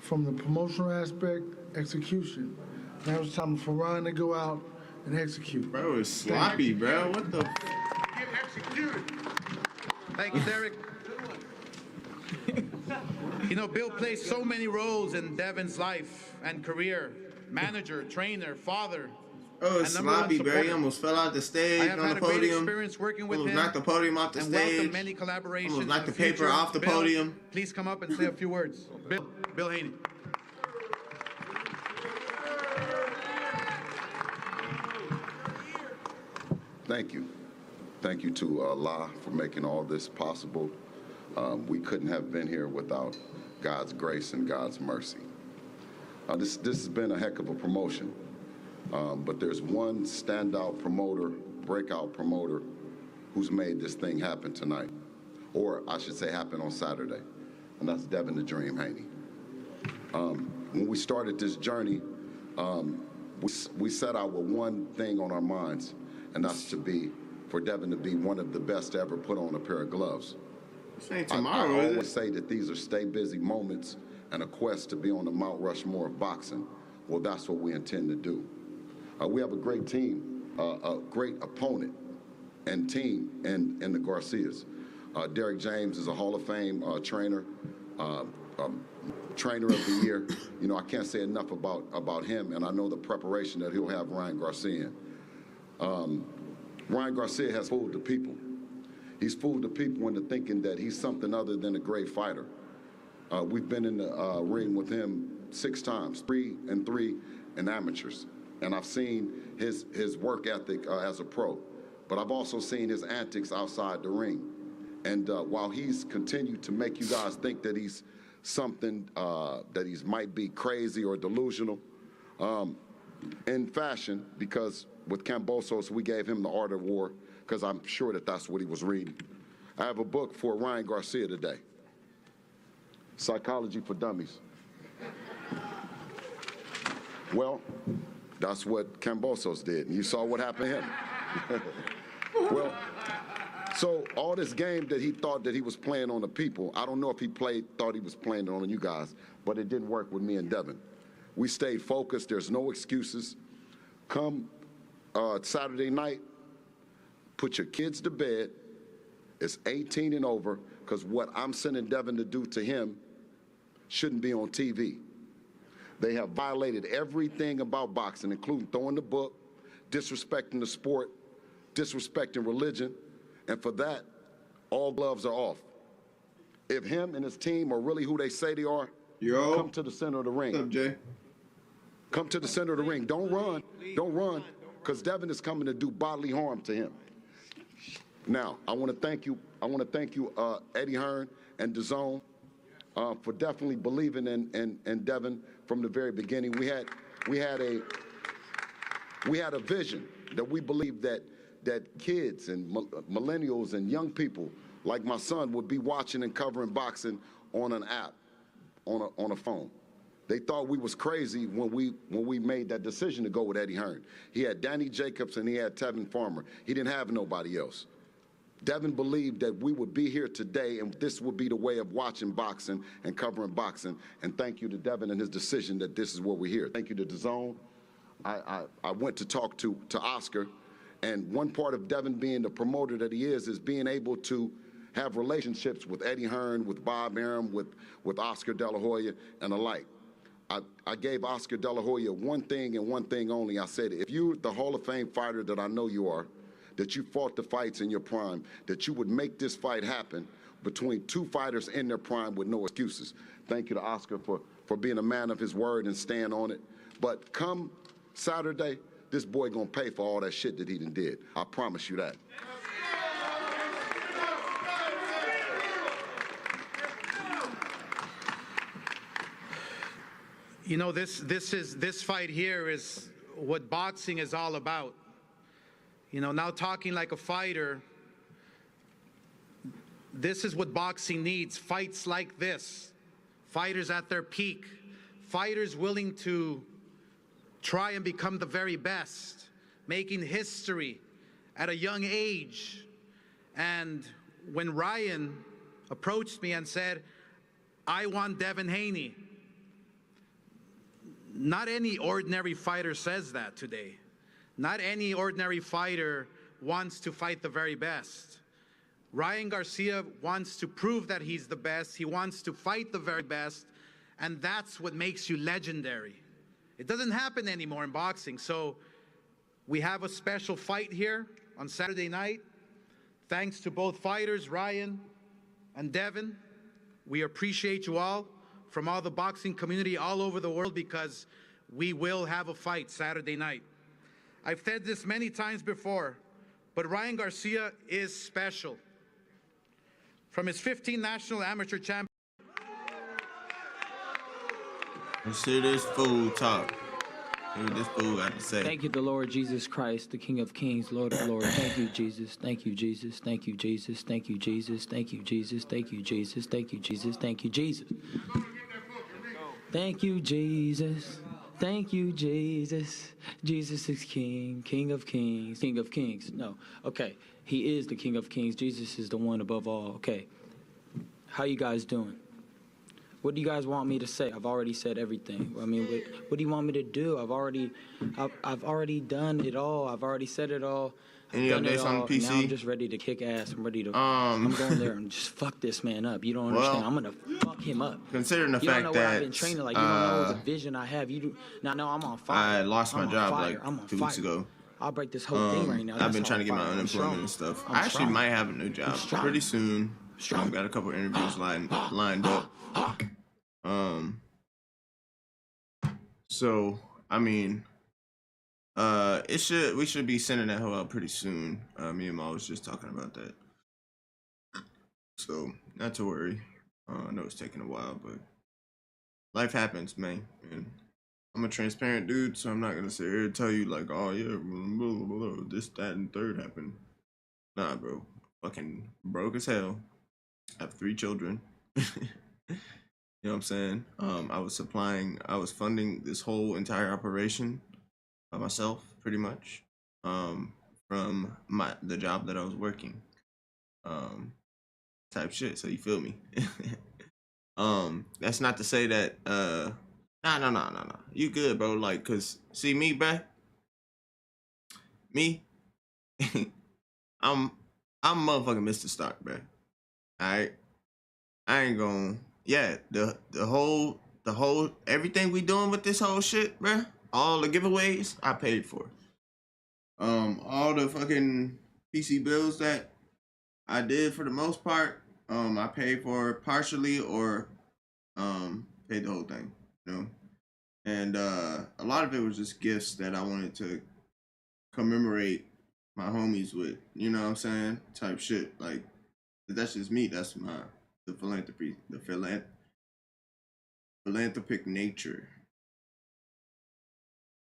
From the promotional aspect, execution. Now it's time for Ryan to go out and execute. Bro, it's sloppy, bro. What the? Get executed. Thank you, Derek. You know, Bill plays so many roles in Devin's life and career. Manager, trainer, father. Oh, it's sloppy, bro. He almost fell out the stage I have on had the a great podium. experience working with Almost him. knocked the podium off the and stage. Welcome many collaborations. Almost knocked in the paper future. off the Bill, podium. Please come up and say a few words. Bill Haney. Thank you. Thank you to Allah for making all this possible. We couldn't have been here without God's grace and God's mercy. This has been a heck of a promotion, but there's one standout promoter, breakout promoter, who's made this thing happen tonight, or I should say happen on Saturday, and that's Devin the Dream Haney. When we started this journey, we set out with one thing on our minds, and that's for Devin to be one of the best to ever put on a pair of gloves. Say tomorrow, I always say that these are stay busy moments and a quest to be on the Mount Rushmore of boxing. Well, that's what we intend to do. We have a great team, a great opponent and team in the Garcias. Derek James is a Hall of Fame trainer, trainer of the year. You know, I can't say enough about him, and I know the preparation that he'll have Ryan Garcia in. Ryan Garcia has fooled the people. He's fooled the people into thinking that he's something other than a great fighter. We've been in the ring with him 6 times, 3 and 3 in amateurs. And I've seen his work ethic as a pro. But I've also seen his antics outside the ring. And while he's continued to make you guys think that he's something, that he might be crazy or delusional, in fashion, because with Kambosos, we gave him the Art of War, because I'm sure that that's what he was reading. I have a book for Ryan Garcia today, Psychology for Dummies. Well, that's what Kambosos did, and you saw what happened to him. Well, so all this game that he thought that he was playing on the people, I don't know if he thought he was playing it on you guys, but it didn't work with me and Devin. We stayed focused. There's no excuses. Come Saturday night, put your kids to bed. It's 18 and over, because what I'm sending Devin to do to him shouldn't be on TV. They have violated everything about boxing, including throwing the book, disrespecting the sport, disrespecting religion, and for that, all gloves are off. If him and his team are really who they say they are, come to the center of the ring. What's up, Jay? Come to the center of the ring. Don't run, because Devin is coming to do bodily harm to him. Now, I want to thank you, Eddie Hearn and DAZN, for definitely believing in Devin from the very beginning. We had a vision that we believed that kids and millennials and young people like my son would be watching and covering boxing on an app, on a phone. They thought we was crazy when we made that decision to go with Eddie Hearn. He had Danny Jacobs and he had Tevin Farmer. He didn't have nobody else. Devin believed that we would be here today and this would be the way of watching boxing and covering boxing. And thank you to Devin and his decision that this is where we're here. Thank you to DAZN. I went to talk to Oscar, and one part of Devin being the promoter that he is being able to have relationships with Eddie Hearn, with Bob Arum, with Oscar De La Hoya, and the like. I gave Oscar De La Hoya one thing and one thing only. I said, if you're the Hall of Fame fighter that I know you are, that you fought the fights in your prime, that you would make this fight happen between 2 fighters in their prime with no excuses. Thank you to Oscar for being a man of his word and staying on it. But come Saturday, this boy gonna pay for all that shit that he done did. I promise you that. You know, this fight here is what boxing is all about. You know, now talking like a fighter, this is what boxing needs. Fights like this. Fighters at their peak. Fighters willing to try and become the very best. Making history at a young age. And when Ryan approached me and said, I want Devin Haney, not any ordinary fighter says that today. Not any ordinary fighter wants to fight the very best. Ryan Garcia wants to prove that he's the best. He wants to fight the very best. And that's what makes you legendary. It doesn't happen anymore in boxing. So we have a special fight here on Saturday night. Thanks to both fighters, Ryan and Devin. We appreciate you all from all the boxing community all over the world, because we will have a fight Saturday night. I've said this many times before, but Ryan Garcia is special. From his 15 national amateur champions. Let's hear this fool talk. Hear what this fool got to say. Thank you, the Lord Jesus Christ, the King of Kings, Lord of Lords. Thank you, Jesus. Thank you, Jesus. Thank you, Jesus. Thank you, Jesus. Thank you, Jesus. Thank you, Jesus. Thank you, Jesus. Thank you, Jesus. Thank you, Jesus. Thank you, Jesus. Jesus is King, King of Kings, King of Kings. No, okay. He is the King of Kings. Jesus is the one above all. Okay. How you guys doing? What do you guys want me to say? I've already said everything. I mean, what do you want me to do? I've already done it all. I've already said it all. Any updates on the PC? Now I'm just ready to kick ass. I'm ready to. I'm going there and just fuck this man up. You don't understand. Well, I'm gonna fuck him up. Considering the you fact don't know that what I've been training like. You don't know the vision I have. You do. Now, no, I'm on fire. I lost my job like I'm on 2 weeks ago. I'll break this whole thing right now. I've been trying to get my unemployment and stuff. I actually might have a new job pretty soon. I've got a couple interviews lined up. So I mean, we should be sending that hoe out pretty soon. Me and Ma was just talking about that. So not to worry. I know it's taking a while, but life happens, man. And I'm a transparent dude, so I'm not gonna sit here and tell you like, oh yeah, blah, blah, blah, this, that, and third happened. Nah, bro. Fucking broke as hell. I have 3 children. You know what I'm saying? I was funding this whole entire operation by myself, pretty much, from the job that I was working, type shit. So you feel me? That's not to say that, no. You good, bro? Like, cause see me, bruh. Me, I'm motherfucking Mr. Stark, bruh. All right, I ain't gonna. Yeah, the whole everything we doing with this whole shit, bruh, all the giveaways, I paid for. All the fucking PC bills that I did for the most part, I paid for partially or paid the whole thing, you know? And a lot of it was just gifts that I wanted to commemorate my homies with, you know what I'm saying? Type shit. Like, that's just me, that's the philanthropic nature,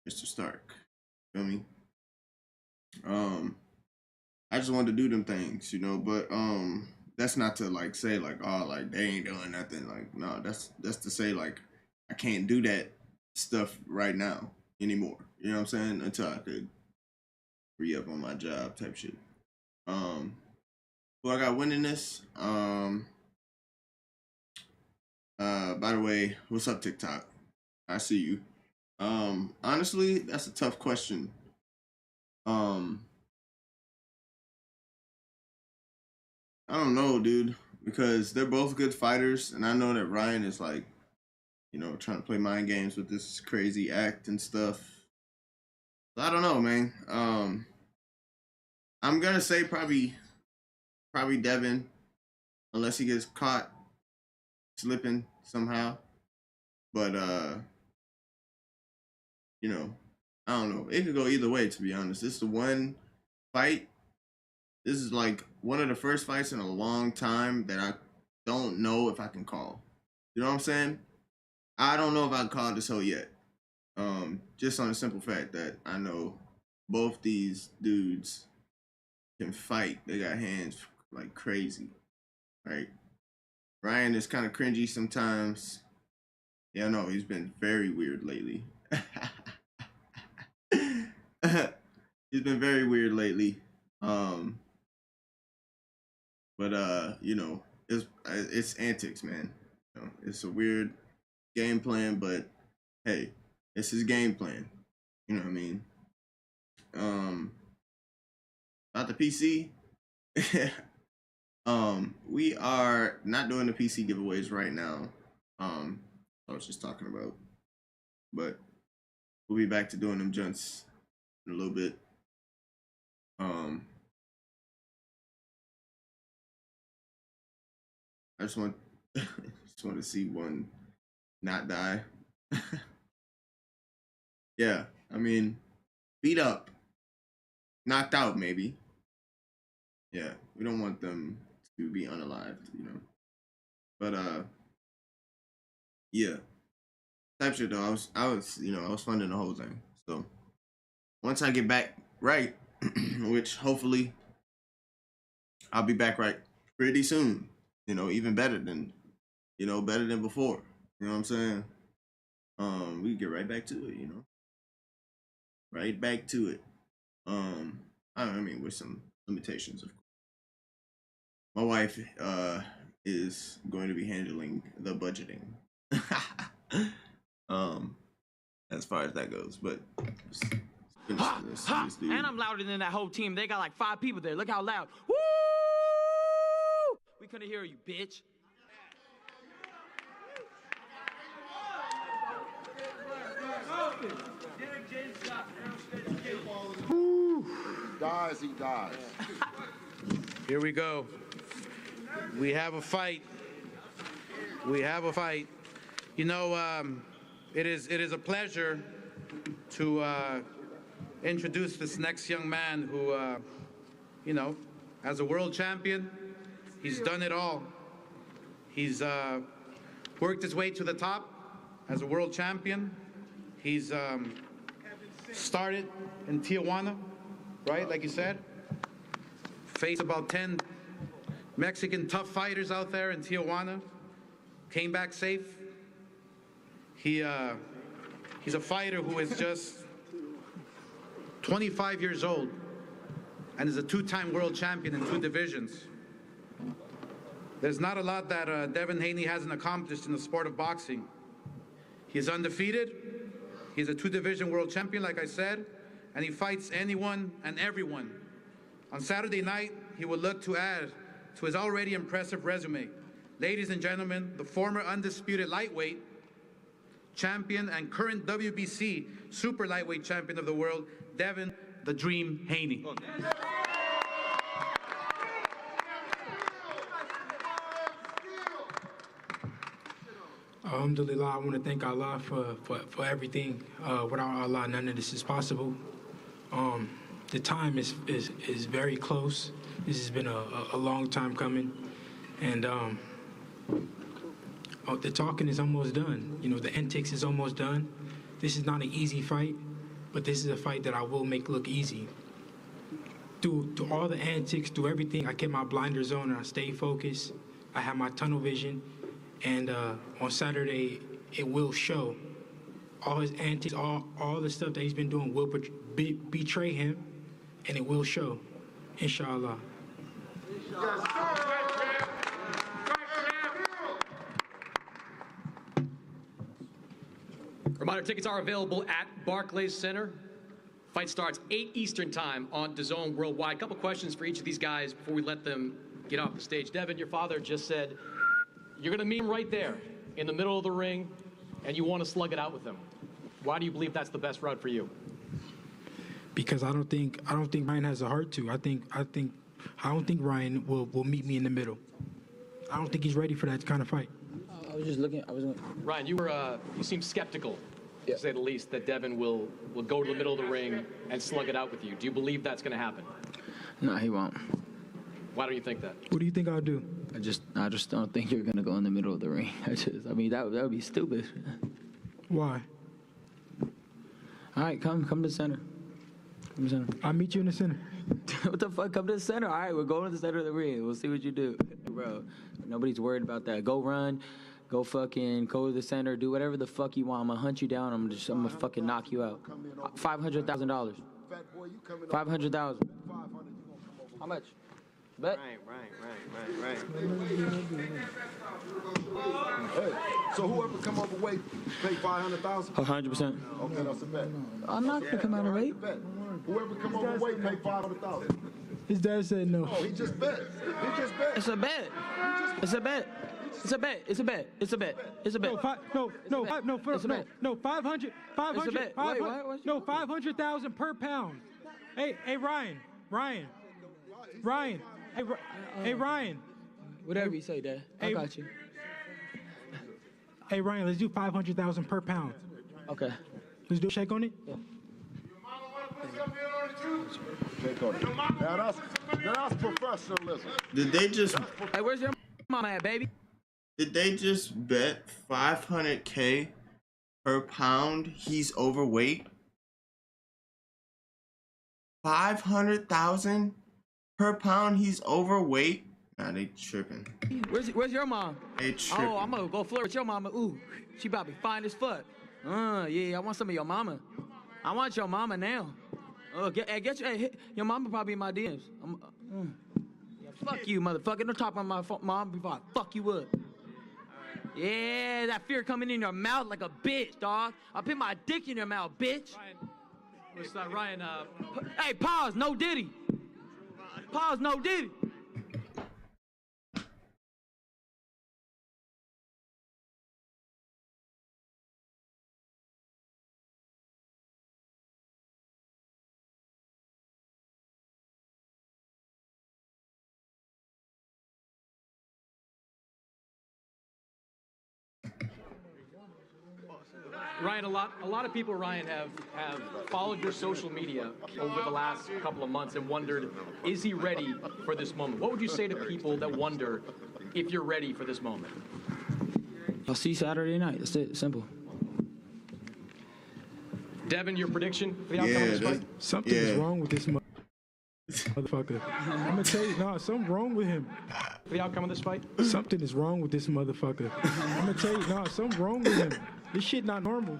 Mr. Stark. Feel me? I just wanted to do them things, you know, but that's not to like say like, oh, like they ain't doing nothing. Like, no, that's to say like I can't do that stuff right now anymore. You know what I'm saying? Until I could re-up on my job type shit. Who I got winning this? By the way, what's up, TikTok? I see you. Honestly, that's a tough question. I don't know, dude, because they're both good fighters, and I know that Ryan is like, you know, trying to play mind games with this crazy act and stuff. So I don't know, man. I'm gonna say probably Devin, unless he gets caught slipping somehow. But you know, I don't know. It could go either way, to be honest. This is the one fight. This is like one of the first fights in a long time that I don't know if I can call. You know what I'm saying? I don't know if I can call this hoe yet. Just on the simple fact that I know both these dudes can fight. They got hands like crazy, right? Ryan is kind of cringy sometimes. Yeah, I know he's been very weird lately. He's been very weird lately. But you know, it's antics, man. You know, it's a weird game plan, but hey, it's his game plan. You know what I mean? About the PC, we are not doing the PC giveaways right now. I was just talking about, but we'll be back to doing them junts in a little bit. I just want to see one not die. Yeah, I mean, beat up, knocked out, maybe. Yeah, we don't want them to be unalived, you know. But yeah, type shit though. I was funding the whole thing. So once I get back right, which hopefully I'll be back right pretty soon. You know, even better than before. You know what I'm saying? We get right back to it. You know, right back to it. I mean, with some limitations, of course. My wife is going to be handling the budgeting. As far as that goes, but this dude. And I'm louder than that whole team. They got like 5 people there. Look how loud. Woo! We couldn't hear you, bitch. Woo. He dies. Here we go. We have a fight. You know, it is a pleasure to introduce this next young man who, you know, as a world champion, he's done it all. He's worked his way to the top as a world champion. He's started in Tijuana, right, like you said. Faced about 10 Mexican tough fighters out there in Tijuana. Came back safe. He's a fighter who is just 25 years old and is a 2-time world champion in 2 divisions. There's not a lot that Devin Haney hasn't accomplished in the sport of boxing. He's undefeated. He's a 2-division world champion, like I said, and he fights anyone and everyone. On Saturday night, he will look to add to his already impressive resume. Ladies and gentlemen, the former undisputed lightweight champion and current WBC super lightweight champion of the world, Devin the Dream Haney. Alhamdulillah, I want to thank Allah for everything. Without Allah, none of this is possible. The time is very close. This has been a long time coming, and the talking is almost done. You know, the antics is almost done. This is not an easy fight, but this is a fight that I will make look easy. Through all the antics, through everything, I kept my blinders on and I stayed focused. I have my tunnel vision, and on Saturday it will show. All his antics, all the stuff that he's been doing will betray him, and it will show, inshallah. Reminder, tickets are available at Barclays Center. Fight starts 8 Eastern time on DAZN Worldwide. Couple questions for each of these guys before we let them get off the stage. Devin, your father just said you're going to meet him right there in the middle of the ring, and you want to slug it out with him. Why do you believe that's the best route for you? Because I don't think Ryan has a heart to. I don't think Ryan will meet me in the middle. I don't think he's ready for that kind of fight. I was just looking. Ryan, you seem skeptical, to say the least, that Devin will go to the middle of the ring and slug it out with you. Do you believe that's going to happen? No, he won't. Why don't you think that? What do you think I'll do? I just don't think you're going to go in the middle of the ring. I mean, that would be stupid. Why? All right, come to the center. Come to the center. I'll meet you in the center. What the fuck? Come to the center. All right, we're going to the center of the ring. We'll see what you do. Bro, nobody's worried about that. Go run. Go to the center. Do whatever the fuck you want. I'm going to hunt you down. I'm going to fucking knock you out. $500,000. $500,000. How much? Bet? Right. So whoever come overweight, pay 500,000. 100%. Okay, that's a bet. I'm not gonna come out of weight. Whoever come overweight, pay 500,000. His dad said no. Oh, he just bet. He just bet. It's a bet. It's a bet. It's a bet. It's a bet. It's a bet. It's a bet. No, 500. No, 500,000 per pound. Hey, Ryan. Hey, Ryan. Whatever you say, Dad. I got you. Hey, Ryan, let's do 500,000 per pound. Okay. Let's do a shake on it. Shake on it. Now that's professionalism. Did they just? Hey, where's your mama at, baby? Did they just bet 500K per pound he's overweight? 500,000 per pound he's overweight? Nah, they tripping. Where's your mom? They tripping. Oh, I'm gonna go flirt with your mama. Ooh, she about to be fine as fuck. Yeah, I want some of your mama. I want your mama now. Your mama probably in my DMs. Fuck you, motherfucker. Don't talk about my mom before I fuck you up. Yeah, that fear coming in your mouth like a bitch, dog. I'll put my dick in your mouth, bitch. Ryan, Hey, pause, no Diddy. Pause, no Diddy. Ryan, a lot of people, Ryan, have followed your social media over the last couple of months and wondered, is he ready for this moment? What would you say to people that wonder if you're ready for this moment? I'll see you Saturday night. That's it. Simple. Devin, your prediction for the outcome of this fight? Something is wrong with this motherfucker. I'm gonna tell you, something wrong with him. For the outcome of this fight? Something is wrong with this motherfucker. I'm gonna tell you, something wrong with him. This shit not normal.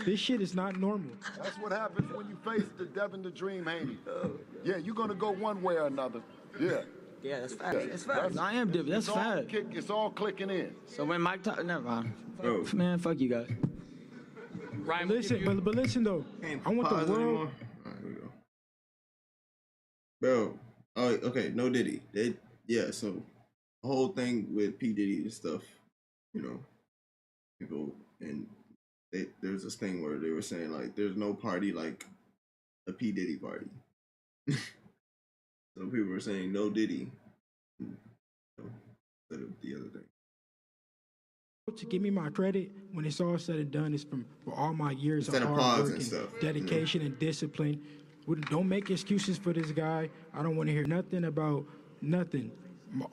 This shit is not normal. That's what happens when you face the Devin the Dream Haney. Yeah, you're gonna go one way or another. Yeah. Yeah, that's fact. It's fact. I am Devin. That's fact. It's all clicking in. So when Mike talk, never mind. Man, fuck you guys. Ryan, but listen though. I want the world. All right, here we go. Bro, oh, okay, no Diddy. So the whole thing with P. Diddy and stuff, people, and there's this thing where they were saying, like, there's no party like a P. Diddy party. So people were saying no Diddy instead of the other thing. To give me my credit when it's all said and done is for all my years Instead of of hard pause work and and stuff, dedication and discipline. Don't make excuses for this guy. I don't want to hear nothing about nothing.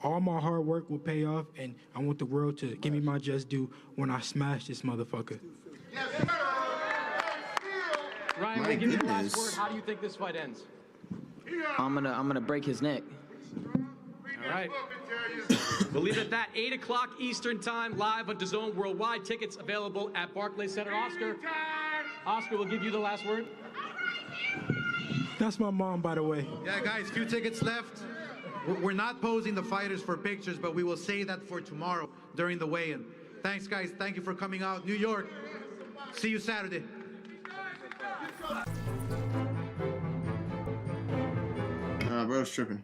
All my hard work will pay off, and I want the world to give me my just due when I smash this motherfucker. Ryan, we'll give you the last word. How do you think this fight ends? I'm gonna break his neck. All right. We'll leave it at that. 8 o'clock Eastern Time, live on DAZN Worldwide. Tickets available at Barclays Center. Oscar will give you the last word. That's my mom, by the way. Yeah, guys, few tickets left. We're not posing the fighters for pictures, but we will say that for tomorrow during the weigh-in. Thanks, guys. Thank you for coming out. New York. See you Saturday. Nah, bro's tripping.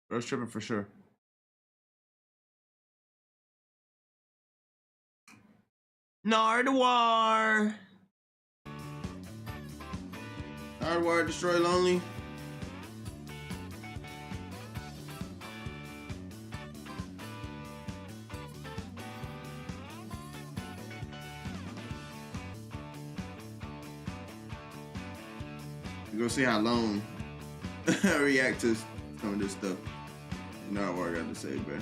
Bro's tripping for sure. Nardwar! Nardwar, destroy lonely. We're gonna see how Lone react to some of this stuff. Nardwar got to say, bro.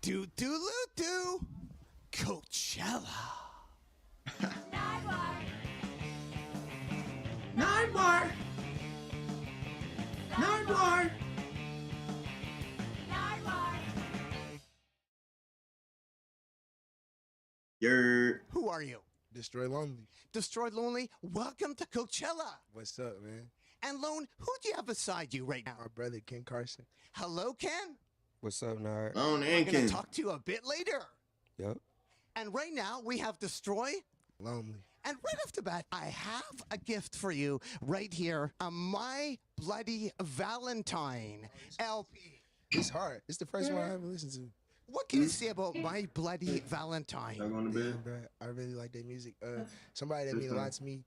Do. Do Coachella. Nardwar. Who are you? Destroy Lonely. Destroyed Lonely. Welcome to Coachella. What's up, man? And Lone, who do you have beside you right now? My brother, Ken Carson. Hello, Ken. What's up, Nard? Lone We're and going Ken. to talk to you a bit later. Yep. And right now, we have Destroy. Lonely. And right off the bat, I have a gift for you right here. A My Bloody Valentine LP. It's hard. It's the first one I ever listened to. What can you say about My Bloody Valentine? Y'all going to bed? Bro, I really like their music. Somebody that mean a lot to me.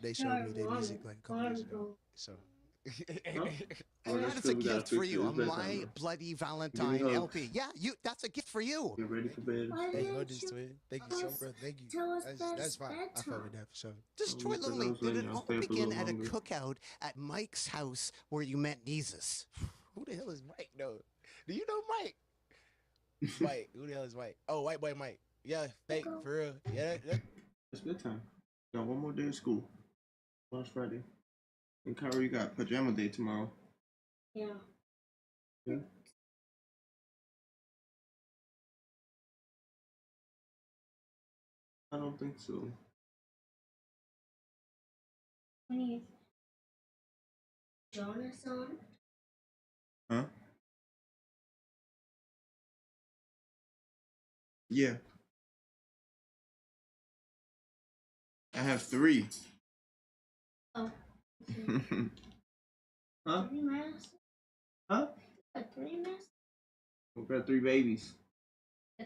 They showed me their music like a couple years ago. So. And that's a gift for you, a My Bloody Valentine LP. Yeah, that's a gift for you. Get ready for bed. Hey, hold this to it. Thank you so much, bro. Thank you. That's fine. I fuck with that for sure. Destroy Lonely, did it all begin at a cookout at Mike's house where you met Jesus? Who the hell is Mike, though? Do you know Mike? Mike. Who the hell is Mike? Oh, white boy Mike. Yeah, fake, for real. Yeah, It's good time. Got one more day of school. Last Friday. And Kyrie, you got pajama day tomorrow. Yeah. Yeah? I don't think so. 20th. Jonas on? Huh? Yeah. I have 3. Oh. Huh? 3 masks? Huh? 3 masks? We've got 3 babies.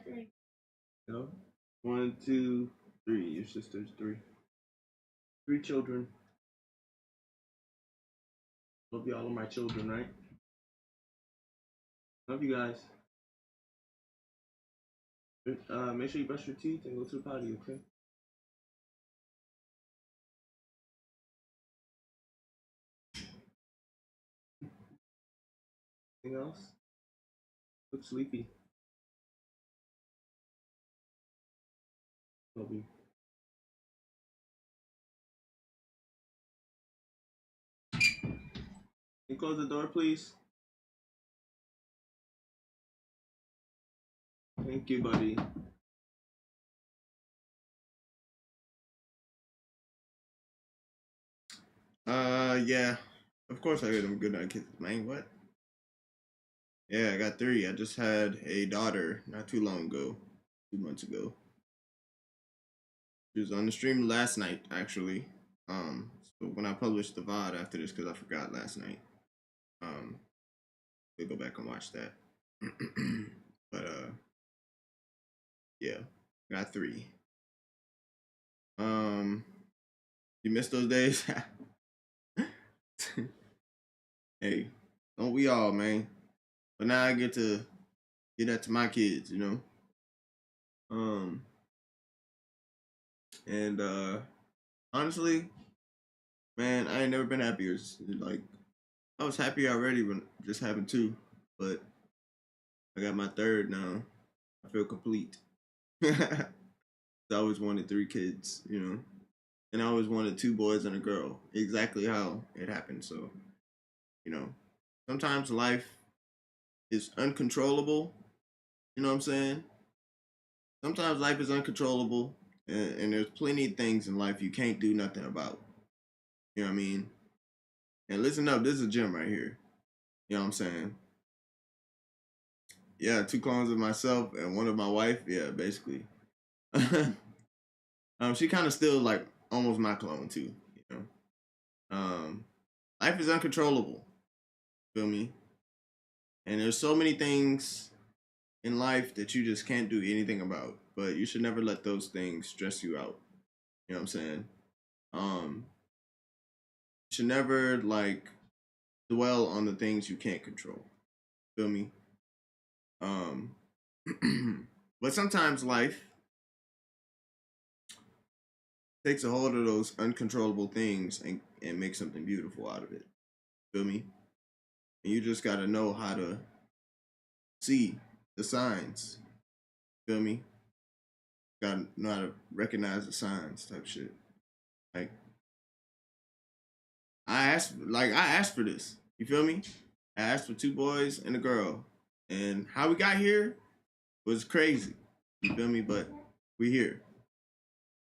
3. No? 1, 2, 3. Your sister's 3. 3 children. Love y'all are my children, right? Love you guys. Make sure you brush your teeth and go to the potty, okay? Anything else? Look sleepy. Love you. Can you close the door, please? Thank you, buddy. Yeah. Of course I get them good night kisses, man. What? Yeah, I got 3. I just had a daughter not too long ago. 2 months ago. She was on the stream last night, actually. So when I published the VOD after this, because I forgot last night. We'll go back and watch that. But yeah, got 3. You missed those days? Hey, don't we all, man? But now I get to get that to my kids, you know. And honestly, man, I ain't never been happier. Like, I was happy already when just having 2, but I got my 3rd now. I feel complete. I always wanted 3 kids, you know, and I always wanted 2 boys and a girl. Exactly how it happened. So, you know, sometimes life is uncontrollable. You know what I'm saying? Sometimes life is uncontrollable, and there's plenty of things in life you can't do nothing about. You know what I mean? And listen up, this is a gym right here. You know what I'm saying? Yeah, 2 clones of myself and 1 of my wife. Yeah, basically. She kind of still like almost my clone too. You know, life is uncontrollable. Feel me? And there's so many things in life that you just can't do anything about. But you should never let those things stress you out. You know what I'm saying? You should never like dwell on the things you can't control. Feel me? But sometimes life takes a hold of those uncontrollable things and makes something beautiful out of it. Feel me? And you just gotta know how to see the signs. Feel me? Gotta know how to recognize the signs type shit. Like, I asked for this. You feel me? I asked for 2 boys and a girl. And how we got here was crazy. You feel me? But We here.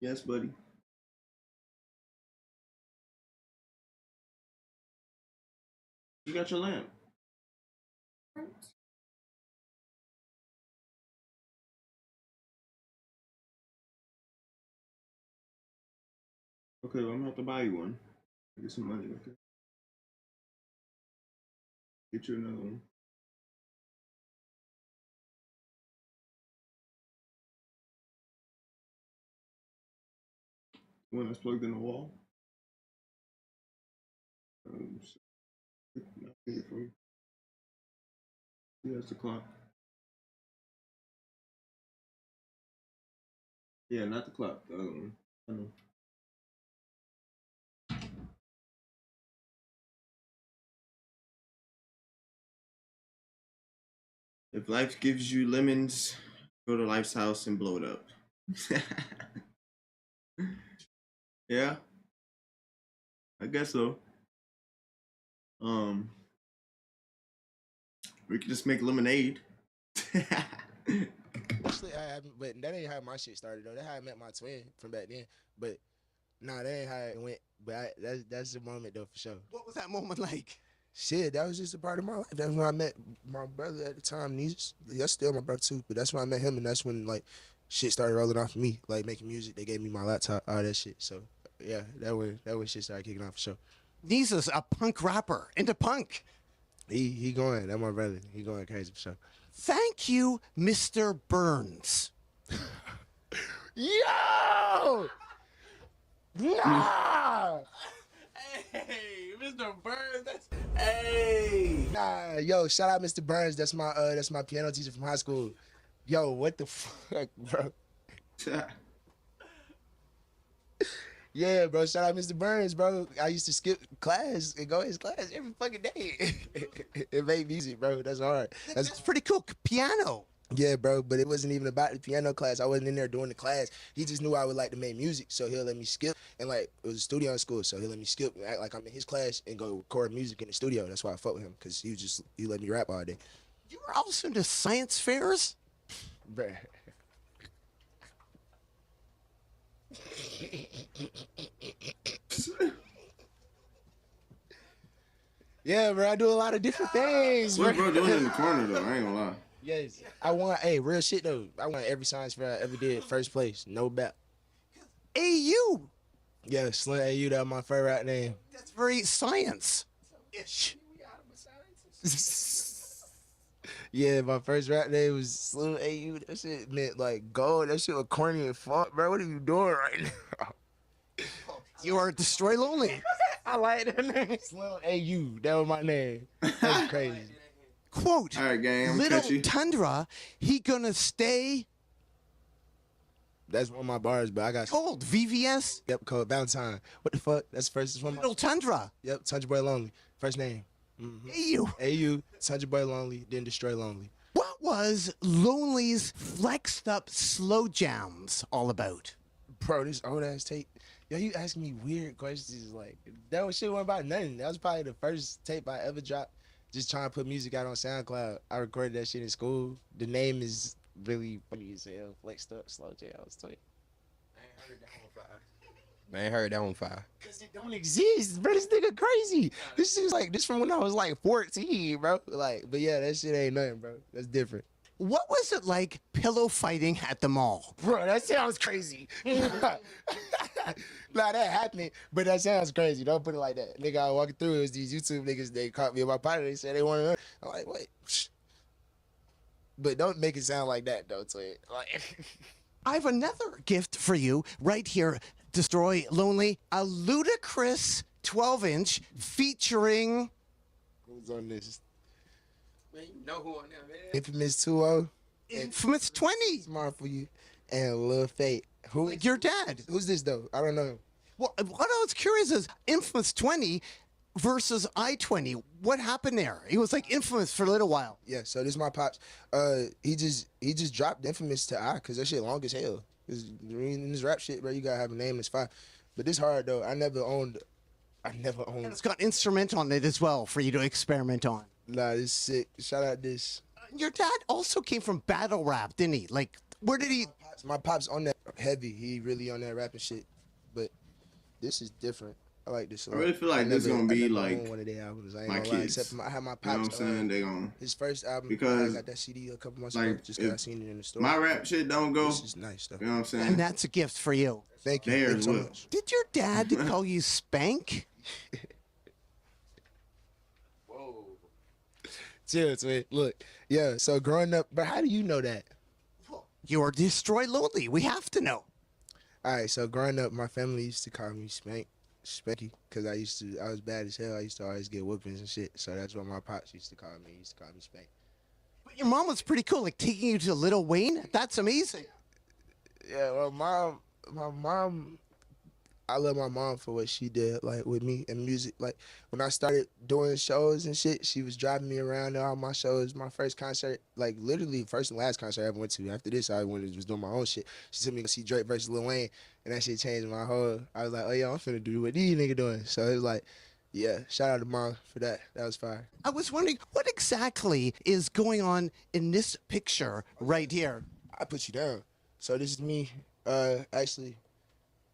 Yes, buddy. You got your lamp. Okay, well, I'm gonna have to buy you one. Get some money, okay? Get you another one. One that's plugged in the wall. Here for you. Yeah, it's the clock. Yeah, not the clock. The other one. I know. If life gives you lemons, go to Life's house and blow it up. Yeah, I guess so. We could just make lemonade. Actually, I haven't, but that ain't how my shit started though. That's how I met my twin from back then. But nah, that ain't how it went. But that's the moment though for sure. What was that moment like? Shit, that was just a part of my life. That's when I met my brother at the time. That's still my brother too. But that's when I met him, and that's when like shit started rolling off for me, like making music. They gave me my laptop, all that shit. So yeah, that when shit started kicking off for sure. Nisa's a punk rapper into punk. He going. That's my brother. He going crazy for sure. Thank you, Mr. Burns. Yo! Nah! Hey, Mr. Burns, that's... Hey! Nah, yo, shout out Mr. Burns. That's my piano teacher from high school. Yo, what the fuck, bro? Yeah, bro, shout out Mr. Burns, bro. I used to skip class and go to his class every fucking day. It made music, bro. That's hard. That's pretty cool. Piano. Yeah, bro, but it wasn't even about the piano class. I wasn't in there doing the class. He just knew I would like to make music, so he'll let me skip. And, like, it was a studio in school, so he'll let me skip and act like I'm in his class and go record music in the studio. That's why I fuck with him, because he let me rap all day. You were also into science fairs? Bruh. Yeah, bro, I do a lot of different things. What bro doing in the corner though? I ain't gonna lie. Yes, I won. Hey, real shit though. I won every science fair I ever did, first place, no bet. AU. Yeah, Slim AU. That was my favorite name. That's very science-ish. Yeah, my first rap name was Slim AU. That shit meant like gold. That shit was corny and fuck, bro. What are you doing right now? You are Destroy Lonely. I like that name. Slim AU. That was my name. That's crazy. Quote, all right, gang, Little Tundra, he gonna stay. That's one of my bars, but I got Cold, VVS. Yep, called Valentine. What the fuck? That's first one. Little Tundra. Yep, Tundra Boy Lonely. First name. AU, Tundra Boy Lonely, then Destroy Lonely. What was Lonely's flexed up slow jams all about? Bro, this old ass tape. Yo, you asking me weird questions like that was shit wasn't about nothing. That was probably the first tape I ever dropped. Just trying to put music out on SoundCloud. I recorded that shit in school. The name is really funny as hell. Flexed up slow jams. I ain't heard that one fire. Cause it don't exist, bro. This nigga crazy. This is like this from when I was like 14, bro. Like, but yeah, that shit ain't nothing, bro. That's different. What was it like pillow fighting at the mall? Bro, that sounds crazy. Nah, that happened, but that sounds crazy. Don't put it like that. Nigga, I was walking through, it was these YouTube niggas, they caught me in my pocket, they said they wanted to. I'm like, wait. But don't make it sound like that, though, Twin. Like, I have another gift for you right here. Destroy Lonely, a ludicrous 12-inch featuring... Who's on this? Man, you know who on there, man. Infamous 2-0. Infamous 20. Smart for you. And Lil Fate. Who? Like your dad. Who's this, though? I don't know. Well, what I was curious is Infamous 20 versus I-20. What happened there? He was like infamous for a little while. Yeah, so this is my pops. He just dropped Infamous to I, because that shit long as hell. In this rap shit, bro, you gotta have a name that's fine. But this hard, though. I never owned. And it's got instrument on it as well for you to experiment on. Nah, this is sick. Shout out this. Your dad also came from battle rap, didn't he? Like, where did he... My pop's on that heavy. He really on that rapping shit. But this is different. I like this a lot. I really feel like this is gonna be like one of their albums. I ain't my gonna lie. kids. Except for I had my pops. You know what I'm saying? They gonna his first album. because I got that CD a couple months like ago. Just 'cause I seen it in the store. my rap shit don't go. This is nice stuff. You know what I'm saying? And that's a gift for you. Thank you. Theirs so will. much. Did your dad call you Spank? Whoa. Chill, twin. Look, yeah. So growing up, but how do you know that? You're Destroy Lonely. We have to know. All right. So growing up, my family used to call me Spanky, because I was bad as hell. I used to always get whoopings and shit. So that's what my pops used to call me. He used to call me Spank. But your mom was pretty cool, like taking you to Lil Wayne. That's amazing. Yeah, well, my mom, I love my mom for what she did, like, with me and music. Like, when I started doing shows and shit, she was driving me around to all my shows. My first concert, like, literally first and last concert I ever went to. After this, I was doing my own shit. She took me to see Drake versus Lil Wayne, and that shit changed my whole, I was like, oh, yeah, I'm finna do what these niggas doing. So it was like, yeah, shout out to mom for that. That was fire. I was wondering, what exactly is going on in this picture right here? I put you down. So this is me. Actually,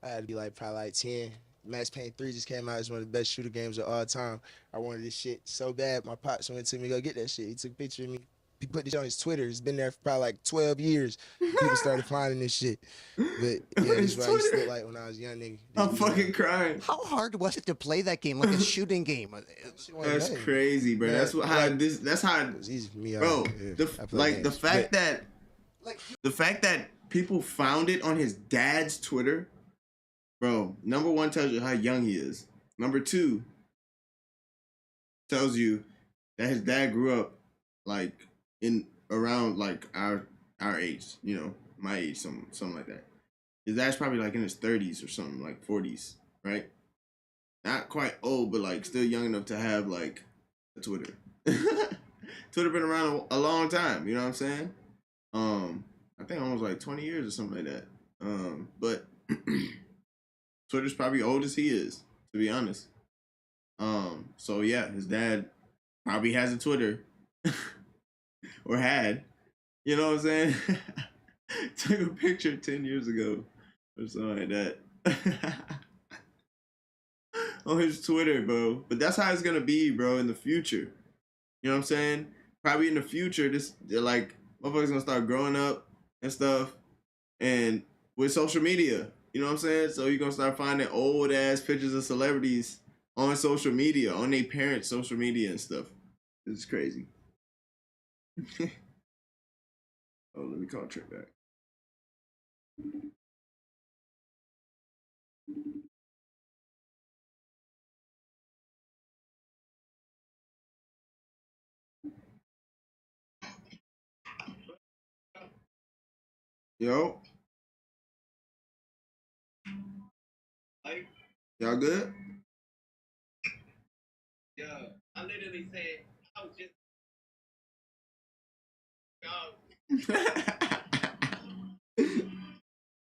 I had to be like probably like 10. Max Payne 3 just came out. It's one of the best shooter games of all time. I wanted this shit so bad. My pops went to me to go get that shit. He took a picture of me. He put this on his Twitter. It's been there for probably like 12 years. People started finding this shit. But yeah, this is what I used to look like when I was a young nigga. I'm fucking crying. How hard was it to play that game, like a shooting game? That's crazy, bro. That's what how this. That's how it was easy for me. Bro, the fact that people found it on his dad's Twitter, bro. Number one tells you how young he is. Number two tells you that his dad grew up like in around like our age, you know, my age, something like that. His dad's probably like in his 30s or something, like 40s, right? Not quite old, but like still young enough to have like a Twitter. Twitter been around a long time, you know what I'm saying? I think almost like 20 years or something like that. But Twitter's probably old as he is, to be honest. So yeah, his dad probably has a Twitter. Or had. You know what I'm saying? Took a picture 10 years ago or something like that. On his Twitter, bro. But that's how it's gonna be, bro, in the future. You know what I'm saying? Probably in the future, they're like, motherfuckers gonna start growing up and stuff, and with social media, you know what I'm saying? So you're gonna start finding old ass pictures of celebrities on social media, on their parents' social media and stuff. This is crazy. Oh, let me call Trip back. Yo. Y'all good? Yo, I literally said, I was just.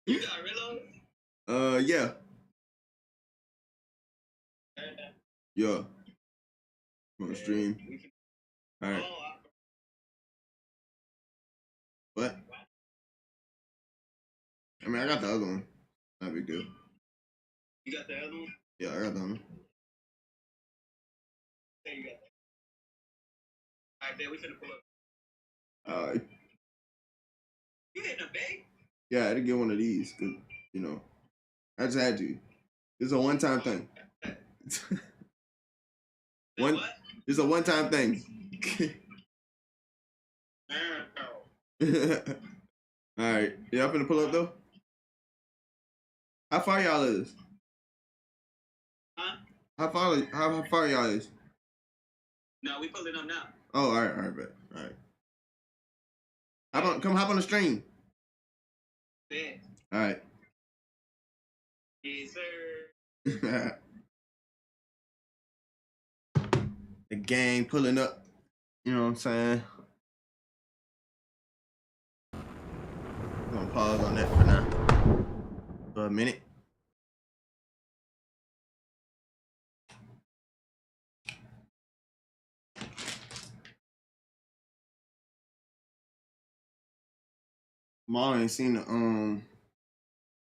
You got reload? Yeah. Yeah. I'm on stream. Alright. What? I mean, I got the other one. Not a big deal. You got the other one? Yeah, I got the other one. There you go. Alright, man, we finna pull up. Alright. You hitting a bag? Yeah, I had to get one of these, cause, you know, I just had to. It's a one-time thing. It's a one-time thing. Alright. Y'all finna pull up, though? How far y'all is? Huh? How far y'all is? No, we pulling up now. Oh, alright, bet. Alright. Come hop on the stream. Yeah. Alright. Yes, sir. The gang pulling up. You know what I'm saying? I'm gonna pause on that for now. For a minute. Mom ain't seen the Iron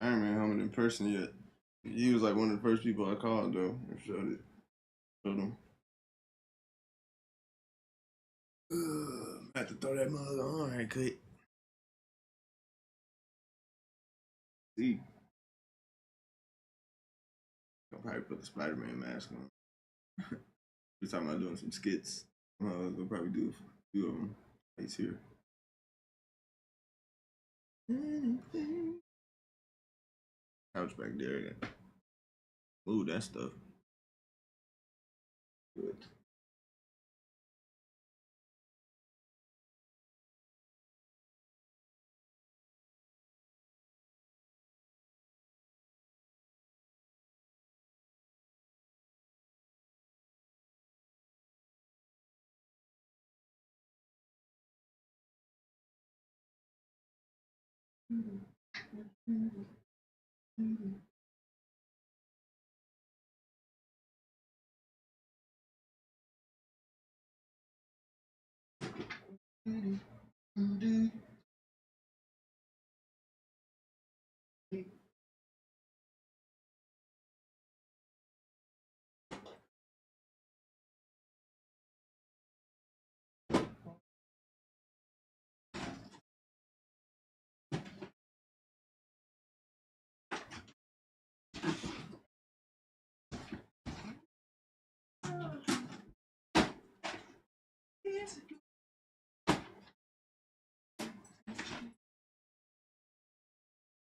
Man helmet in person yet. He was like one of the first people I called though and showed him. I have to throw that mother on right quick. See. I'll probably put the Spider-Man mask on. We're talking about doing some skits. We'll probably do a few of them. He's here. Couch back there again. Ooh, that stuff. Good.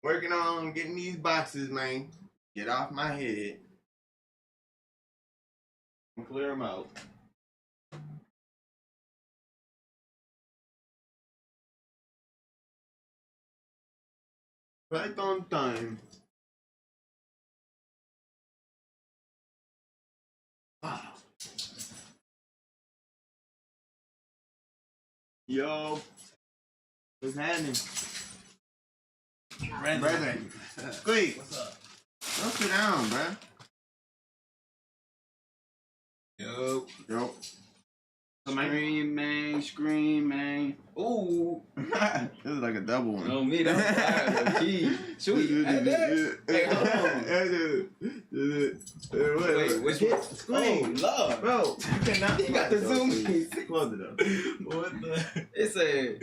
Working on getting these boxes, man. Get off my head. And clear them out. Right on time. Ah. Yo. What's happening? Brethren. Squeak. What's up? Don't sit down, bruh. Yo. Scream, man. Ooh. This is like a double one. Oh, me, that's fire. Key. Sweet. Hey, hold on. Wait, which one? Scream. Oh, Lord. Bro, you cannot. You got the zoom. Close it up. What the? It said.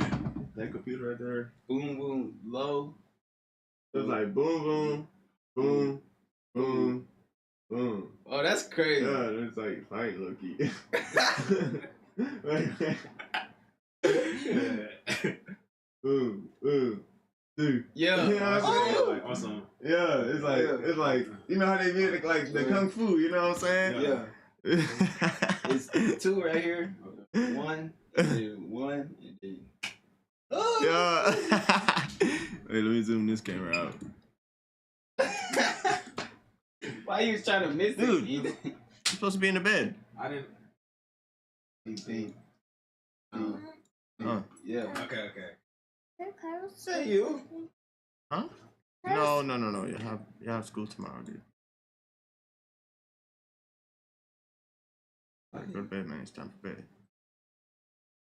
That computer right there. Boom, boom, low. It was like boom, boom, boom, boom, boom. Oh, that's crazy. Yeah, it's like fight Loki. Boom, boom, dude. Yeah. You know what I'm saying? Like, awesome. Yeah, it's like you know how they mimic like the kung fu. You know what I'm saying? Yeah. It's two right here. One, and then one, and then. Oh. Yeah. Wait, let me zoom this camera out. Why you was trying to miss Dude, it? you're supposed to be in the bed. I didn't. Yeah. Okay. Say you. Huh? No. You have school tomorrow, dude. Go to bed, man. It's time for bed.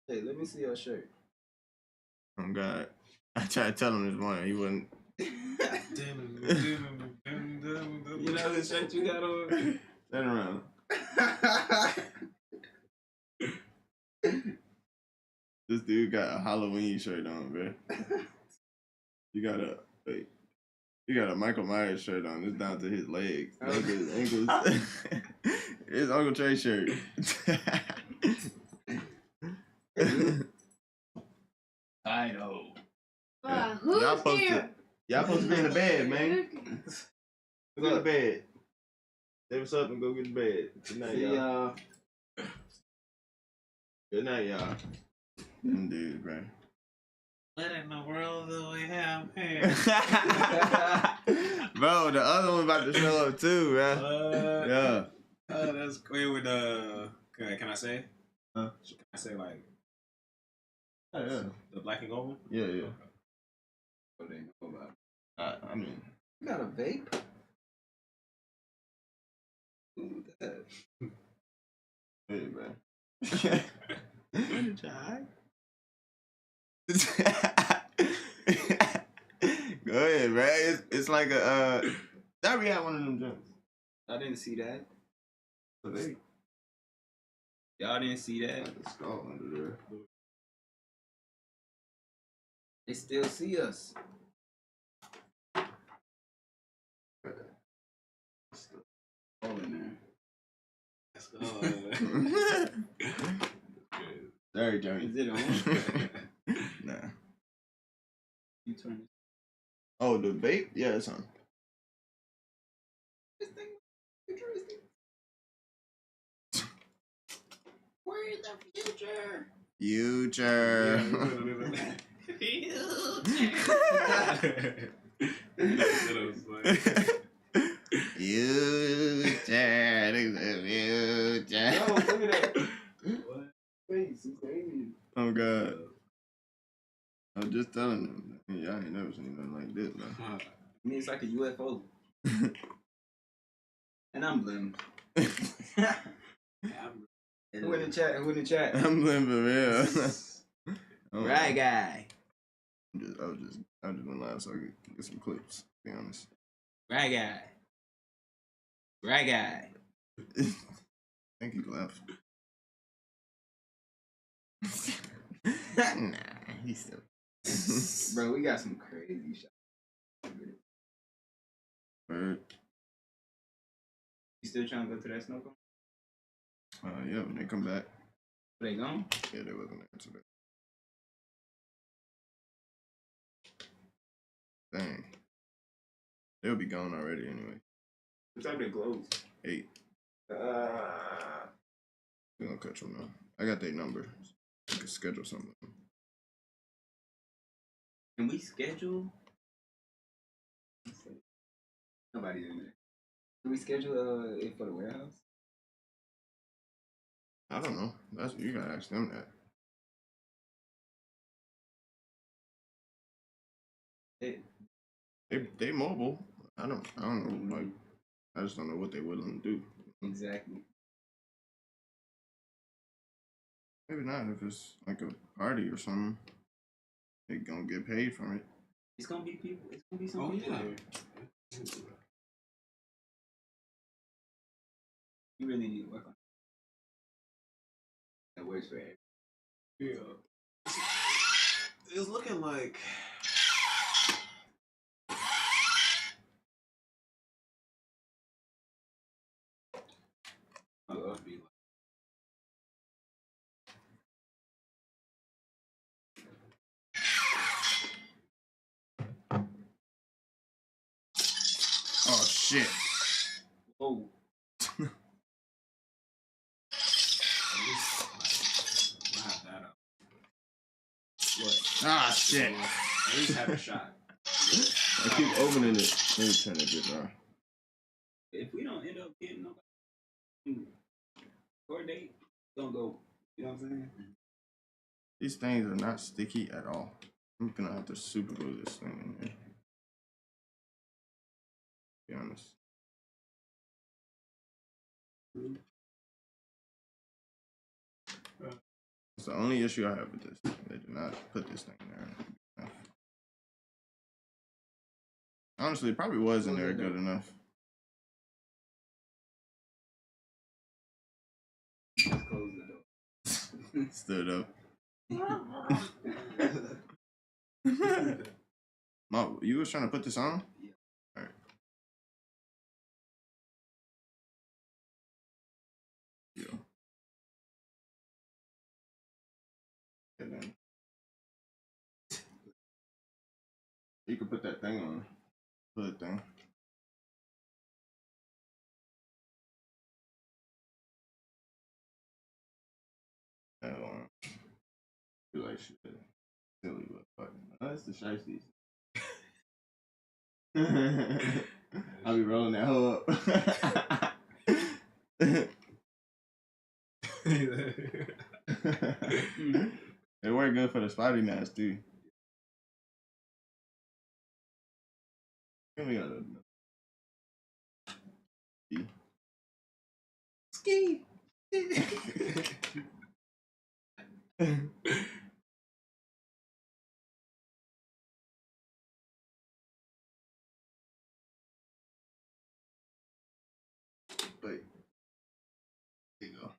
Hey, let me see your shirt. Oh God. I tried to tell him this morning. He wouldn't. You know the shirt you got on? Turn around. This dude got a Halloween shirt on, man. You got a Michael Myers shirt on. It's down to his legs, down to his ankles. It's Uncle Trey's shirt. I know. Y'all supposed to be in the bed, man. Go to bed. Say what's up and go get to bed. Good night, y'all. Good night, y'all. Dude, bro. What in the world do we have here? Bro, the other one about to show up too, man. Yeah. That's great with can I say? Huh? Can I say like Yeah. the black and gold? Yeah. What they know about? I mean, You got a vape? Ooh, that. hey, man. right? It's like a that we had one of them jumps. I didn't see that. So they Y'all didn't see that. like a skull under there. They still see us. Oh man. Sorry, Johnny. Is it on? Nah. You turn it. Oh, the vape? Yeah, it's on. This thing where is the future? Future. Oh God. I was just telling them. Y'all ain't never seen nothing like this, man. I mean, it's like a UFO. And I'm blimmed. Who in the chat? Who in the chat? I'm living for real. Right guy. I was just gonna laugh so I could get some clips, to be honest. Right guy. Right guy. I think he left. Nah, he's still. Bro, we got some crazy shit. Bird. You still trying to go to that snow cone? Yeah, when they come back. They gone? Yeah, they wasn't there today. Dang. They'll be gone already anyway. What time they close? 8. We gonna catch them now. I got their number. We can schedule something. Can we schedule? Nobody's in there. Can we schedule it for the warehouse? I don't know. That's you gotta ask them that. They mobile. I don't know. Like I just don't know what they willing to do. Exactly. Maybe not if it's like a party or something. They gonna get paid from it. It's gonna be people. It's gonna be some people there. You really need to work on that. Works for everyone. Yeah. It's looking like. Oh shit. Oh. What? Ah shit. At least have a shot. I keep opening it. Let me turn it just on. If we don't end up getting nobody or date, don't go. You know what I'm saying? These things are not sticky at all. I'm gonna have to super glue this thing in here. Be honest. It's the only issue I have with this. They did not put this thing there. Honestly, it probably was in there good enough. Just close the door. Stood up. Mo, you was trying to put this on? Yeah. All right. Yeah. And then you can put that thing on. Hood thing. Feel like shit. Silly, but fuck. That's the shiesties. I'll be rolling that hoe up. It worked good for the spotty mask too. We got a ski. Wait. There you go.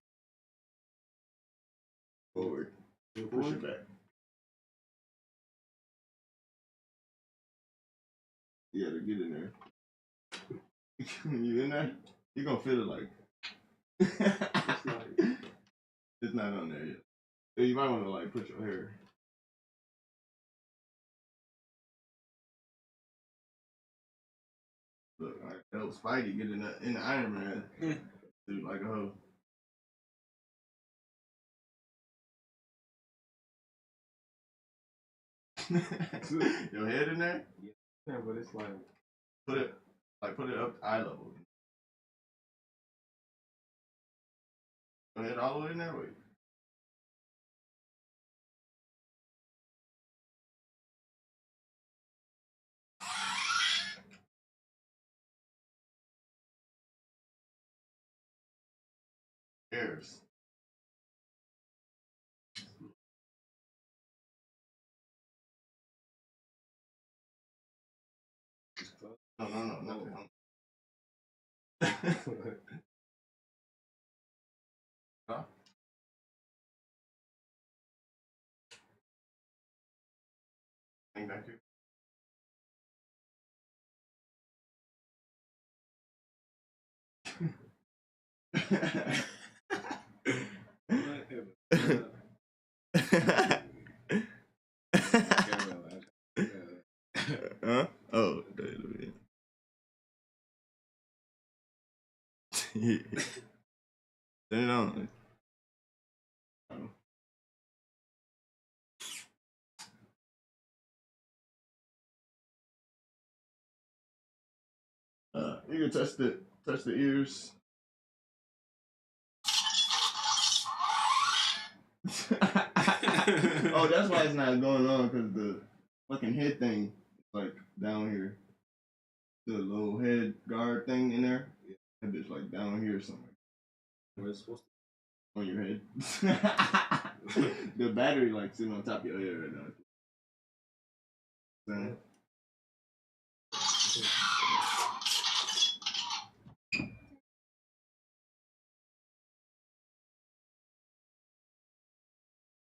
Forward. Push it back. Yeah, to get in there. You in there? You gonna feel it like. It's not on there yet. So you might want to like put your hair. Look, that was Spidey getting in the Iron Man. Dude, like a hoe. Your head in there? Yeah, but it's like put it up to eye level. Your head all the way in there? Wait. Hairs. No, nothing. Huh? Hang back here. Huh? Oh, Turn it on. You can touch the ears. Oh, that's why it's not going on, because the fucking head thing is like down here. The little head guard thing in there. That bitch like down here somewhere. Where it's supposed to on your head. The battery like sitting on top of your head right now.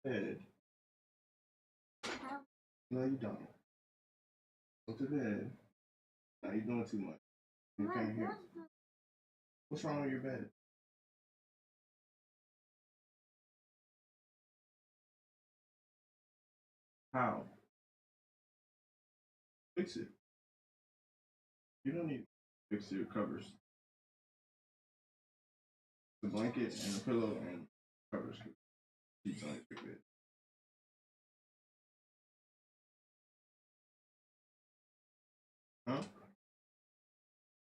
Head. No, you don't. Go to bed. Now you're doing too much. You can't hear. What's wrong with your bed? How? Fix it. You don't need to fix your covers. The blanket and the pillow and covers. Sheets on your bed. Huh?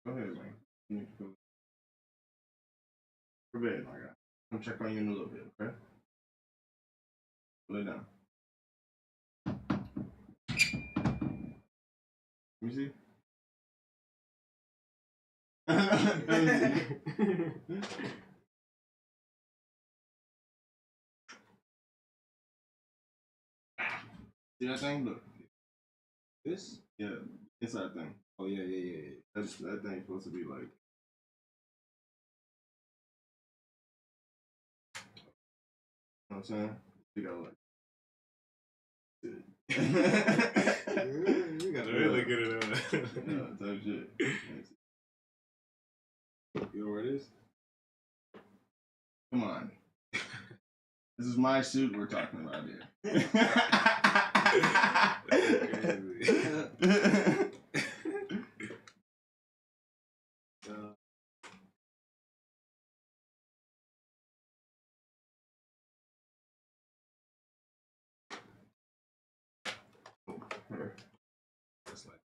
Go ahead, man. You need to go to bed, my guy. I'm check on you in a little bit, okay? Lay down. Let me see. See that thing? Look. This? Yeah, inside thing. Oh yeah. That thing's supposed to be like. You know what I'm saying? You gotta like. You gotta really get it on. Type shit. You know where it is? Come on. This is my suit we're talking about here. Here. That's like.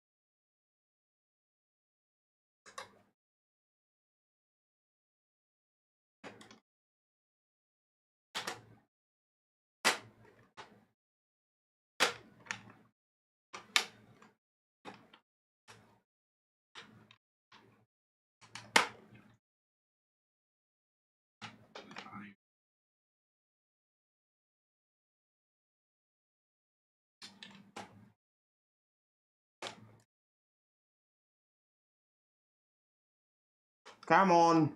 Come on.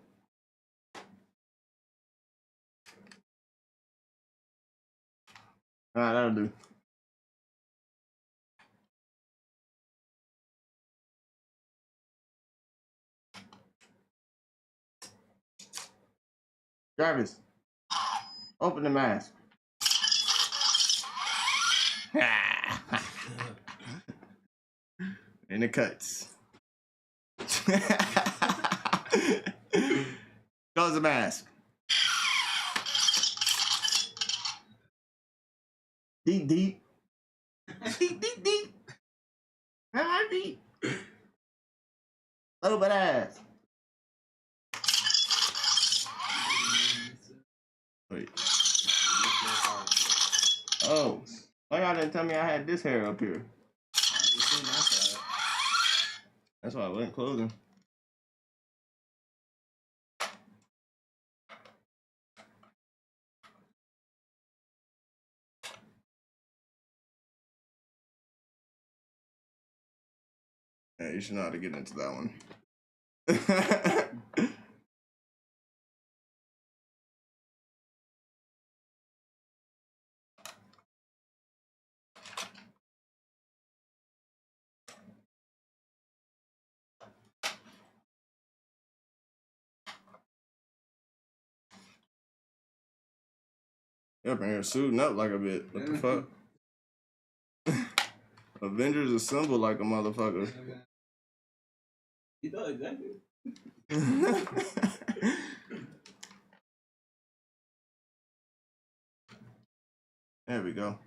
Alright, that'll do. Jarvis, open the mask. And it cuts. Close the mask. Deep, deep. Deep, deep, deep. How deep? Little bit ass. Wait. Oh, why y'all didn't tell me I had this hair up here? That's why I wasn't closing. Yeah, you should know how to get into that one. Yep, and you're suiting up like a bit. What the fuck? Avengers assemble like a motherfucker. You know exactly. There we go.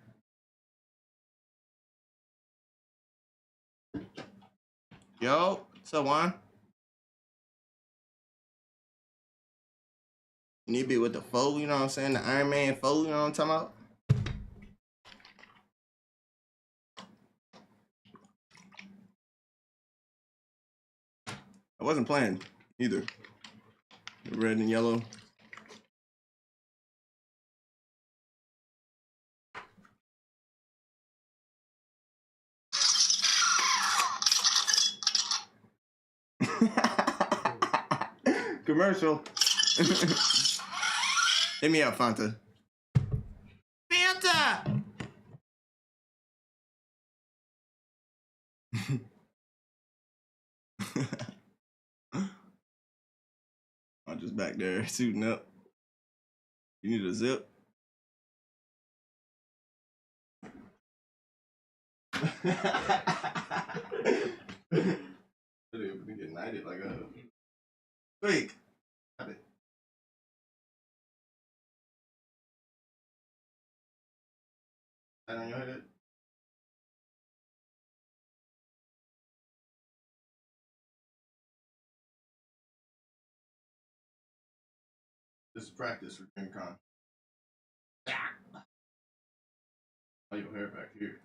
Yo, what's up, Juan? You need to be with the foe, you know what I'm saying? The Iron Man foe, you know what I'm talking about? I wasn't playing either. The red and yellow. Commercial. Hit me up, Fanta. Fanta! I'm just back there suiting up. You need a zip? We get knighted like a freak. Stop it. That on your head? This is practice for Gen Con. Oh, your hair back here.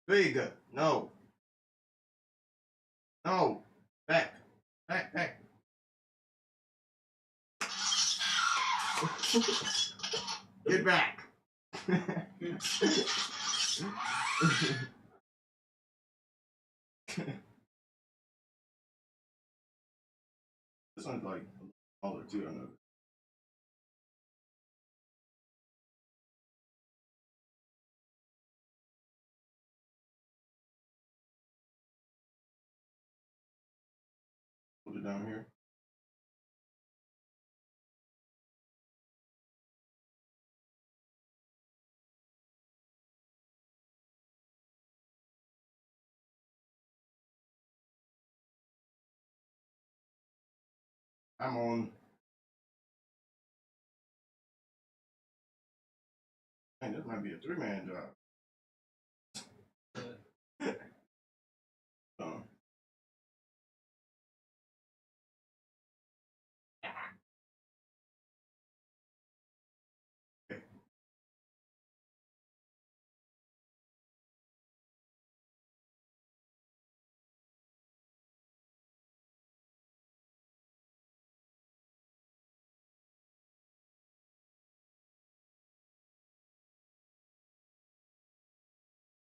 Big. No. No. Back. Back, back. Get back. This one's like smaller too, I know. Put it down here. I'm on. Man, this might be a 3-man job.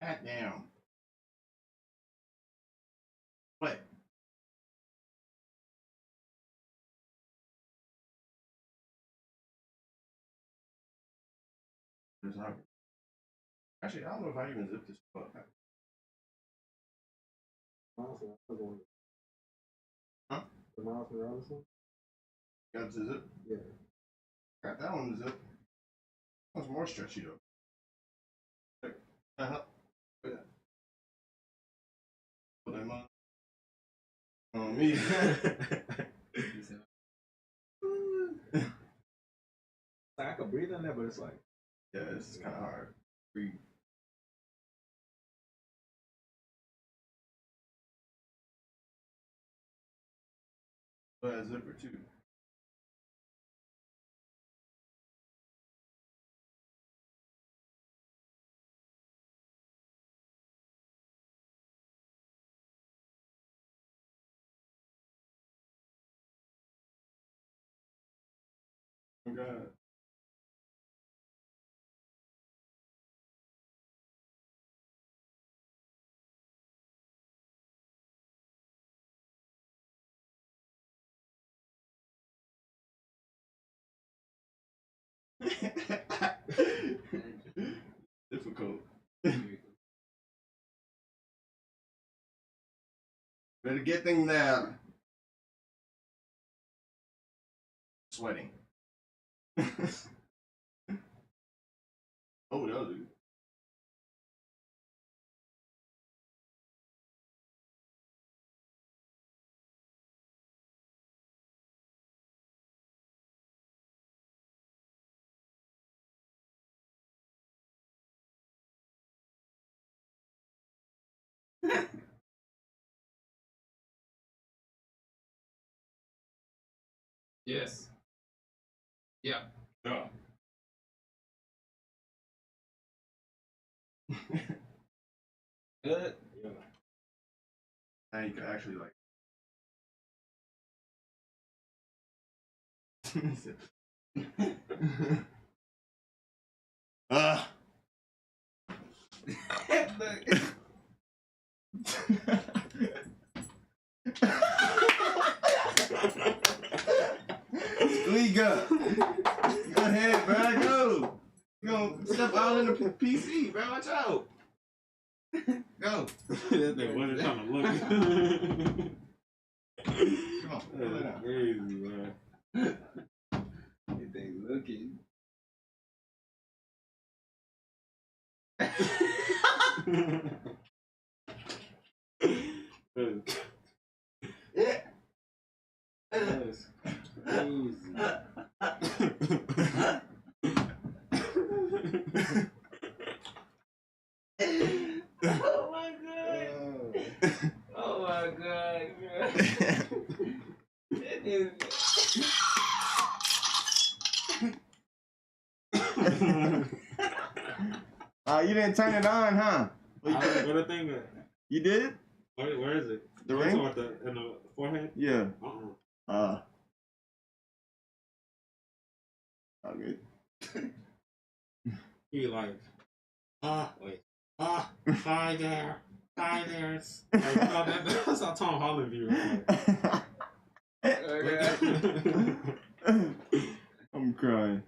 God damn. What? it's not. Actually, I don't know if I even zipped this up. Huh? The Miles Morales one? Got the zip? Yeah. Got that one to zip. That one's more stretchy though. Uh-huh. Look at that. Put them on me. I could breathe in there, but it's like. Yeah, it's kind of hard. Breathe. But a zipper too. Oh God. Difficult. Better get things there. Sweating. Oh, that was good. Yes. Yeah. Yeah. Good? Yeah. Now you can actually like. Ah. Squeak up. Go ahead, bro. Go. You gonna step out in the PC, bro. Watch out. Go. That thing wasn't trying to look. Come on. That's crazy, man. That thing looking. That's crazy. Oh my god. Oh my god. It is. You didn't turn it on, huh? What the thing is? You did? Where is it? The Oh, ring? you talking about in the forehead? Yeah. Uh-uh. All good. He like, wait. Hi there. Hi there. Like, that's how Tom Holland view. I'm crying.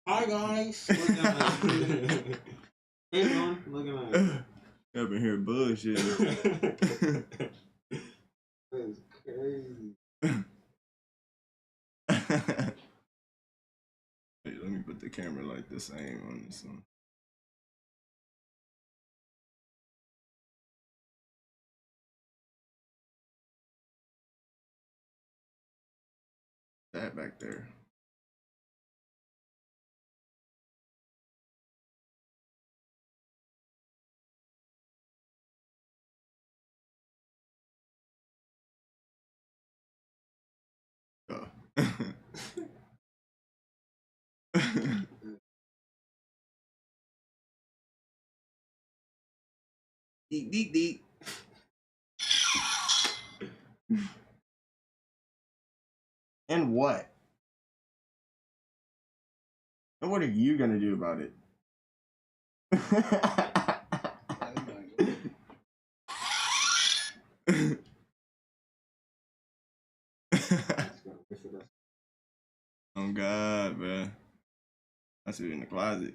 Hi guys. Looking at me. Hey man, looking at me. I've been hearing bullshit. That's crazy. Hey, let me put the camera like the same on this one. That back there. Oh. Deep, deep, deep. And what? And what are you gonna do about it? Oh God, bro. I see you in the closet.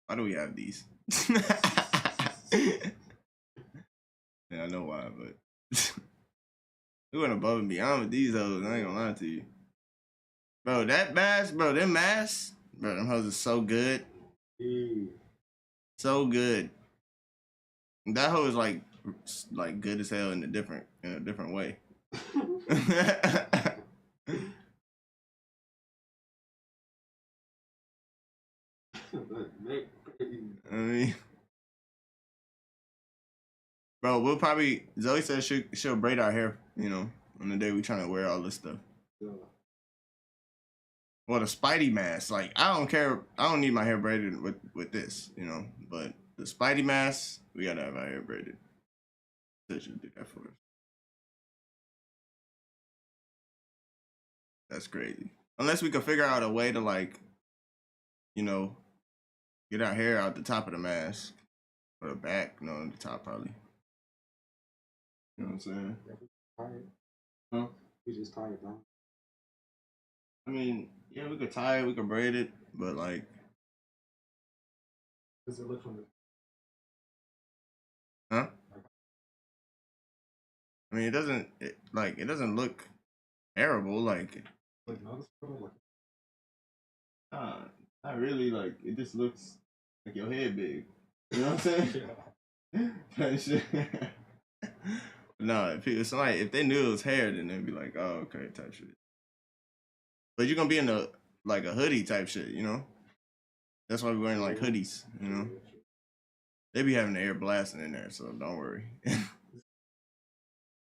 Why do we have these? Yeah, I know why, but we went above and beyond with these hoes. I ain't gonna lie to you. Bro, that mask, bro, them masks, bro, them hoes are so good. So good. That hoe is like good as hell in a different way. I mean, bro, we'll probably, Zoe said she'll braid our hair, you know, on the day we trying to wear all this stuff. Well, the Spidey mask, like, I don't care, I don't need my hair braided with this, you know, but the Spidey mask, we gotta have our hair braided. They should do that for us. That's crazy. Unless we could figure out a way to, like, you know, get our hair out the top of the mask. Or the back, no, the top probably. You know what I'm saying? Huh? We just tie it down. I mean, yeah, we could tie it, we could braid it, but like, Does it look from the? huh? I mean, it doesn't look terrible, like. Like noticeable, Not really. Like, it just looks like your head big. You know what I'm saying? That shit. No, if they knew it was hair, then they'd be like, oh, okay, type shit. But you're gonna be in a hoodie type shit, you know? That's why we're wearing like hoodies, you know? They be having the air blasting in there, so don't worry.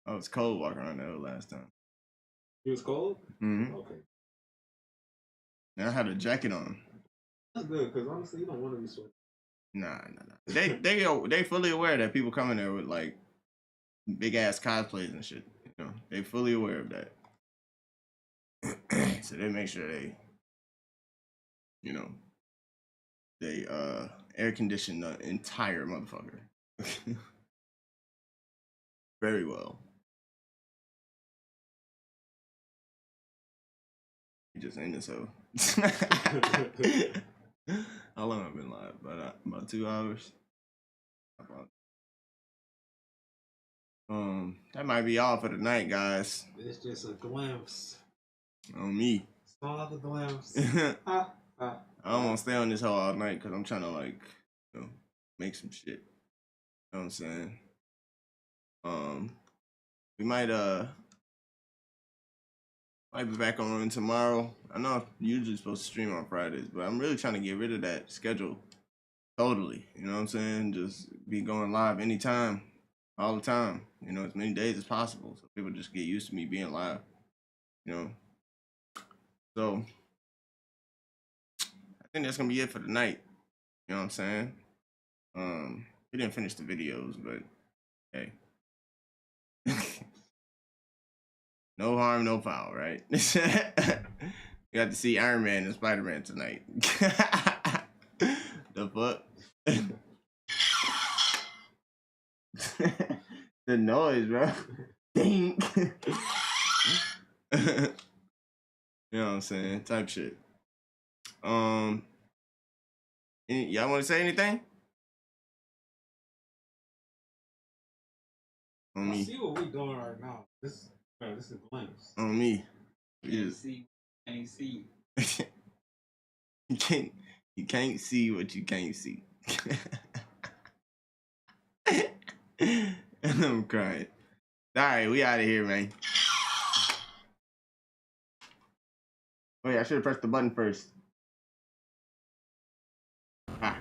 I was cold walking around the hood last time. It was cold? Mm-hmm. Okay. And I had a jacket on. That's good, because honestly, you don't want to be sweating. Nah. They fully aware that people come in there with like big ass cosplays and shit. You know, they fully aware of that. So they make sure they, you know, they air condition the entire motherfucker. Very well. You just ended so. How long have I been live? About 2 hours. That might be all for tonight, guys. It's just a glimpse. On me. Small the glimpse. I don't want to stay on this hoe all night because I'm trying to, like, you know, make some shit. You know what I'm saying? We might be back on tomorrow. I know I'm usually supposed to stream on Fridays, but I'm really trying to get rid of that schedule totally. You know what I'm saying? Just be going live anytime, all the time. You know, as many days as possible, so people just get used to me being live. You know. So I think that's gonna be it for tonight. You know what I'm saying? We didn't finish the videos, but hey. No harm, no foul, right? You got to see Iron Man and Spider-Man tonight. The fuck? The noise, bro. Ding. You know what I'm saying? Type shit. Y'all want to say anything? On me. See what we doing right now. This is a glimpse. On me. Can't see. You can't see what you can't see. I'm crying. Alright, we out of here, man. Wait, I should have pressed the button first. Ah.